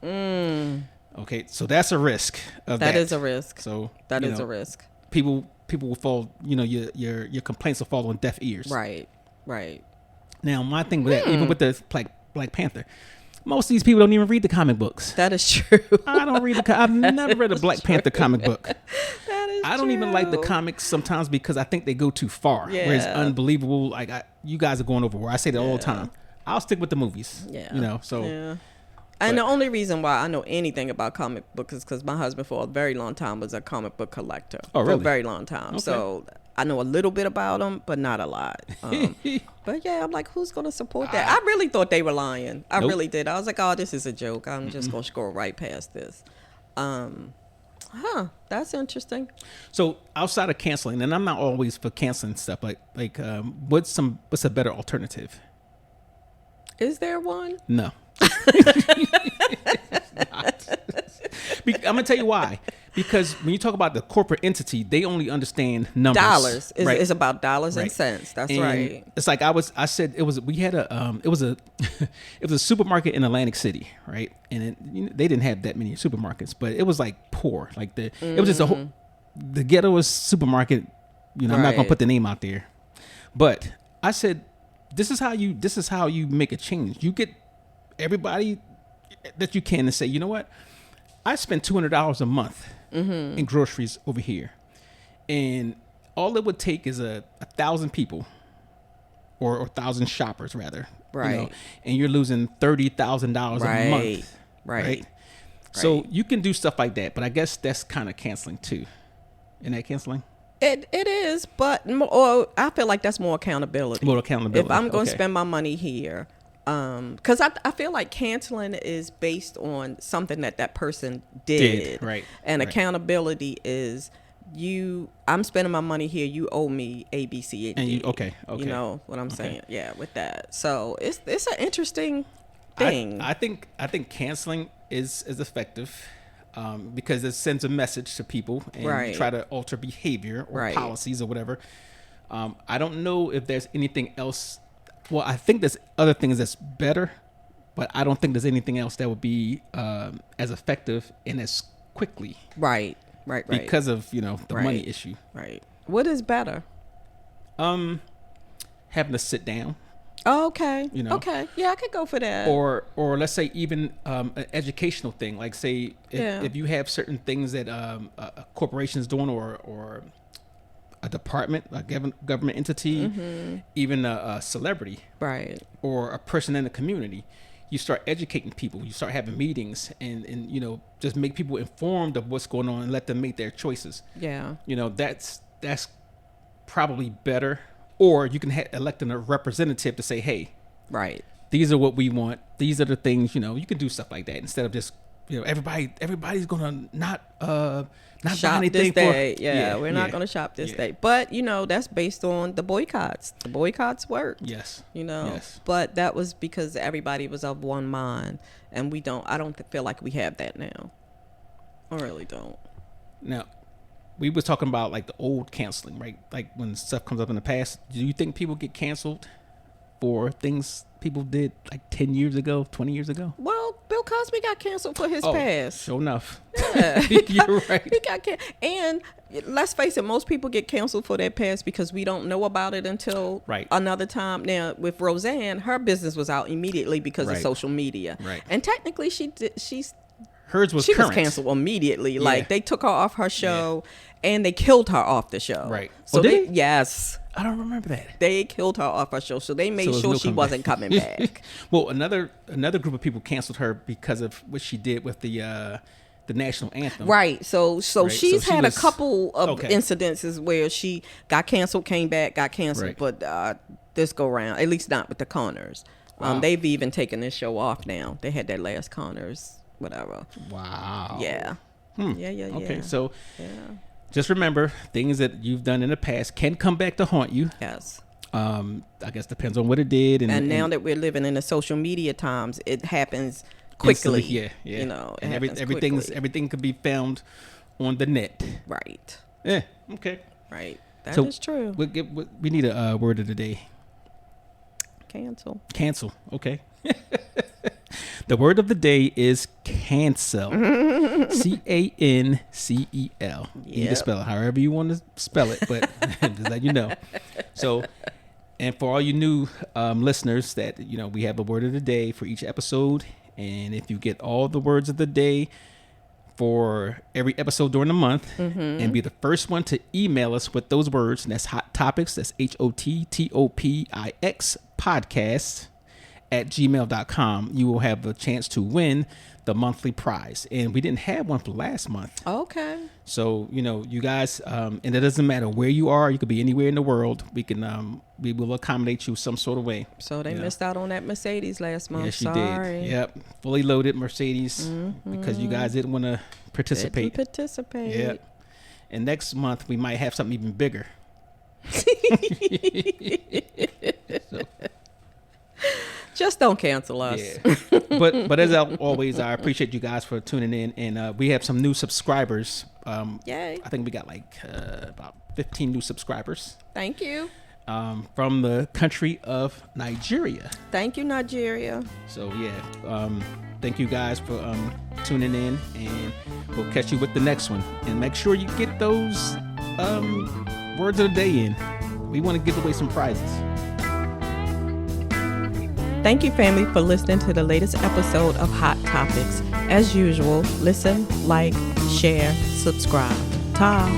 [SPEAKER 1] it. Okay, so that's a risk of that.
[SPEAKER 2] That is a risk.
[SPEAKER 1] So
[SPEAKER 2] that is a risk.
[SPEAKER 1] People will fall. You know, your complaints will fall on deaf ears.
[SPEAKER 2] Right.
[SPEAKER 1] Now, my thing with that, even with the Black Panther, most of these people don't even read the comic books.
[SPEAKER 2] That is true.
[SPEAKER 1] I don't read I've never read a Black Panther comic book.
[SPEAKER 2] That is
[SPEAKER 1] I don't even like the comics sometimes because I think they go too far.
[SPEAKER 2] Yeah.
[SPEAKER 1] Where it's unbelievable. Like you guys are going over where I say that all the time. I'll stick with the movies.
[SPEAKER 2] Yeah.
[SPEAKER 1] You know. So.
[SPEAKER 2] Yeah. And the only reason why I know anything about comic books is because my husband for a very long time was a comic book collector.
[SPEAKER 1] Oh, really?
[SPEAKER 2] For a very long time.
[SPEAKER 1] Okay.
[SPEAKER 2] So I know a little bit about them, but not a lot. But yeah, I'm like, who's going to support that? I really thought they were lying. I really did. I was like, oh, this is a joke. I'm just going to scroll right past this. That's interesting.
[SPEAKER 1] So outside of canceling, and I'm not always for canceling stuff, like what's a better alternative?
[SPEAKER 2] Is there one?
[SPEAKER 1] No. I'm gonna tell you why. Because when you talk about the corporate entity, they only understand numbers.
[SPEAKER 2] Dollars.
[SPEAKER 1] Right.
[SPEAKER 2] It's about dollars and
[SPEAKER 1] Right.
[SPEAKER 2] cents. That's
[SPEAKER 1] And
[SPEAKER 2] right.
[SPEAKER 1] It's like I said we had a it was a it was a supermarket in Atlantic City, right? And they didn't have that many supermarkets, but it was like poor. Like it was just the ghettoest supermarket. You know, I'm not gonna
[SPEAKER 2] Right.
[SPEAKER 1] put the name out there, but I said this is how you make a change. You get everybody that you can and say, you know what? I spend $200 a month in groceries over here, and all it would take is a 1,000 people, or 1,000 shoppers rather,
[SPEAKER 2] Right.
[SPEAKER 1] You know, and you're losing $30,000 a month,
[SPEAKER 2] Right.
[SPEAKER 1] So you can do stuff like that, but I guess that's kind of canceling too. Isn't that canceling?
[SPEAKER 2] It is, but I feel like that's more accountability.
[SPEAKER 1] More accountability.
[SPEAKER 2] If I'm going to
[SPEAKER 1] Okay.
[SPEAKER 2] spend my money here, because I feel like canceling is based on something that person did,
[SPEAKER 1] right,
[SPEAKER 2] And
[SPEAKER 1] right.
[SPEAKER 2] accountability is I'm spending my money here. You owe me A, B, C, and D.
[SPEAKER 1] okay.
[SPEAKER 2] You know what I'm saying? Yeah, with that. So it's an interesting thing.
[SPEAKER 1] I think canceling is effective. Because it sends a message to people and
[SPEAKER 2] Right.
[SPEAKER 1] you try to alter behavior or
[SPEAKER 2] Right.
[SPEAKER 1] policies or whatever. I don't know if there's anything else. Well, I think there's other things that's better, but I don't think there's anything else that would be as effective and as quickly.
[SPEAKER 2] Right.
[SPEAKER 1] Because of, you know, the money issue.
[SPEAKER 2] Right. What is better?
[SPEAKER 1] Having to sit down.
[SPEAKER 2] Oh, okay.
[SPEAKER 1] You know.
[SPEAKER 2] Okay. Yeah, I could go for that.
[SPEAKER 1] Or let's say even an educational thing, like say if you have certain things that a corporation's doing or a department, a government entity, even a celebrity,
[SPEAKER 2] right,
[SPEAKER 1] or a person in the community, you start educating people. You start having meetings and you know, just make people informed of what's going on and let them make their choices.
[SPEAKER 2] Yeah.
[SPEAKER 1] You know, that's probably better or you can elect a representative to say, hey,
[SPEAKER 2] Right.
[SPEAKER 1] these are what we want. These are the things, you can do stuff like that instead of just, everybody's going to not buy
[SPEAKER 2] Shop
[SPEAKER 1] anything
[SPEAKER 2] this day. Yeah, we're not
[SPEAKER 1] yeah,
[SPEAKER 2] going to shop this
[SPEAKER 1] yeah.
[SPEAKER 2] day. But, that's based on the boycotts. The boycotts worked.
[SPEAKER 1] Yes.
[SPEAKER 2] Yes. But that was because everybody was of one mind. And I don't feel like we have that now. I really don't.
[SPEAKER 1] Now, we was talking about like the old canceling, right? Like when stuff comes up in the past, do you think people get canceled for things people did like 10 years ago, 20 years ago?
[SPEAKER 2] Well, Bill Cosby got canceled for his past.
[SPEAKER 1] Sure enough.
[SPEAKER 2] Yeah,
[SPEAKER 1] You're right.
[SPEAKER 2] He got and let's face it, most people get canceled for their past because we don't know about it until another time. Now, with Roseanne, her business was out immediately because of social media.
[SPEAKER 1] Right.
[SPEAKER 2] And technically,
[SPEAKER 1] hers was
[SPEAKER 2] she
[SPEAKER 1] current.
[SPEAKER 2] was canceled immediately. Like they took her off her show and they killed her off the show.
[SPEAKER 1] Right.
[SPEAKER 2] So
[SPEAKER 1] did they?
[SPEAKER 2] Yes.
[SPEAKER 1] I don't remember that.
[SPEAKER 2] They killed her off her show, so they made sure she wasn't coming back.
[SPEAKER 1] Well, another group of people canceled her because of what she did with the national anthem.
[SPEAKER 2] Right. So she's had a couple of
[SPEAKER 1] okay.
[SPEAKER 2] incidences where she got canceled, came back, got canceled,
[SPEAKER 1] Right.
[SPEAKER 2] but this go round, at least not with the Connors.
[SPEAKER 1] Wow.
[SPEAKER 2] They've even taken this show off now. They had their last Connors, whatever.
[SPEAKER 1] Wow.
[SPEAKER 2] Yeah. Yeah.
[SPEAKER 1] Okay, so
[SPEAKER 2] yeah.
[SPEAKER 1] just remember, things that you've done in the past can come back to haunt you.
[SPEAKER 2] Yes.
[SPEAKER 1] I guess depends on what it did.
[SPEAKER 2] And now that we're living in the social media times, it happens quickly.
[SPEAKER 1] Yeah.
[SPEAKER 2] And
[SPEAKER 1] everything could be found on the net.
[SPEAKER 2] Right.
[SPEAKER 1] Yeah. Okay.
[SPEAKER 2] Right. That is true.
[SPEAKER 1] We need a word of the day.
[SPEAKER 2] Cancel.
[SPEAKER 1] Okay. The word of the day is cancel. CANCEL. You can spell it however you want to spell it, but just let you know. So, and for all you new listeners, that we have a word of the day for each episode, and if you get all the words of the day for every episode during the month, and be the first one to email us with those words, and that's Hot Topics, that's HOTTOPIX podcast @gmail.com, you will have a chance to win the monthly prize. And we didn't have one for last month.
[SPEAKER 2] Okay.
[SPEAKER 1] So, you guys, and it doesn't matter where you are, you could be anywhere in the world. We will accommodate you some sort of way.
[SPEAKER 2] So they missed out on that Mercedes last month.
[SPEAKER 1] Yes, you
[SPEAKER 2] Sorry.
[SPEAKER 1] did. Yep. Fully loaded Mercedes, because you guys didn't want to participate. Yep. And next month we might have something even bigger.
[SPEAKER 2] Just don't cancel us.
[SPEAKER 1] Yeah. But as always, I appreciate you guys for tuning in, and we have some new subscribers.
[SPEAKER 2] Yay.
[SPEAKER 1] I think we got about 15 new subscribers.
[SPEAKER 2] Thank you.
[SPEAKER 1] From the country of Nigeria.
[SPEAKER 2] Thank you, Nigeria.
[SPEAKER 1] So thank you guys for tuning in, and we'll catch you with the next one. And make sure you get those words of the day in. We want to give away some prizes.
[SPEAKER 2] Thank you, family, for listening to the latest episode of Hot Topics. As usual, listen, like, share, subscribe. Ta.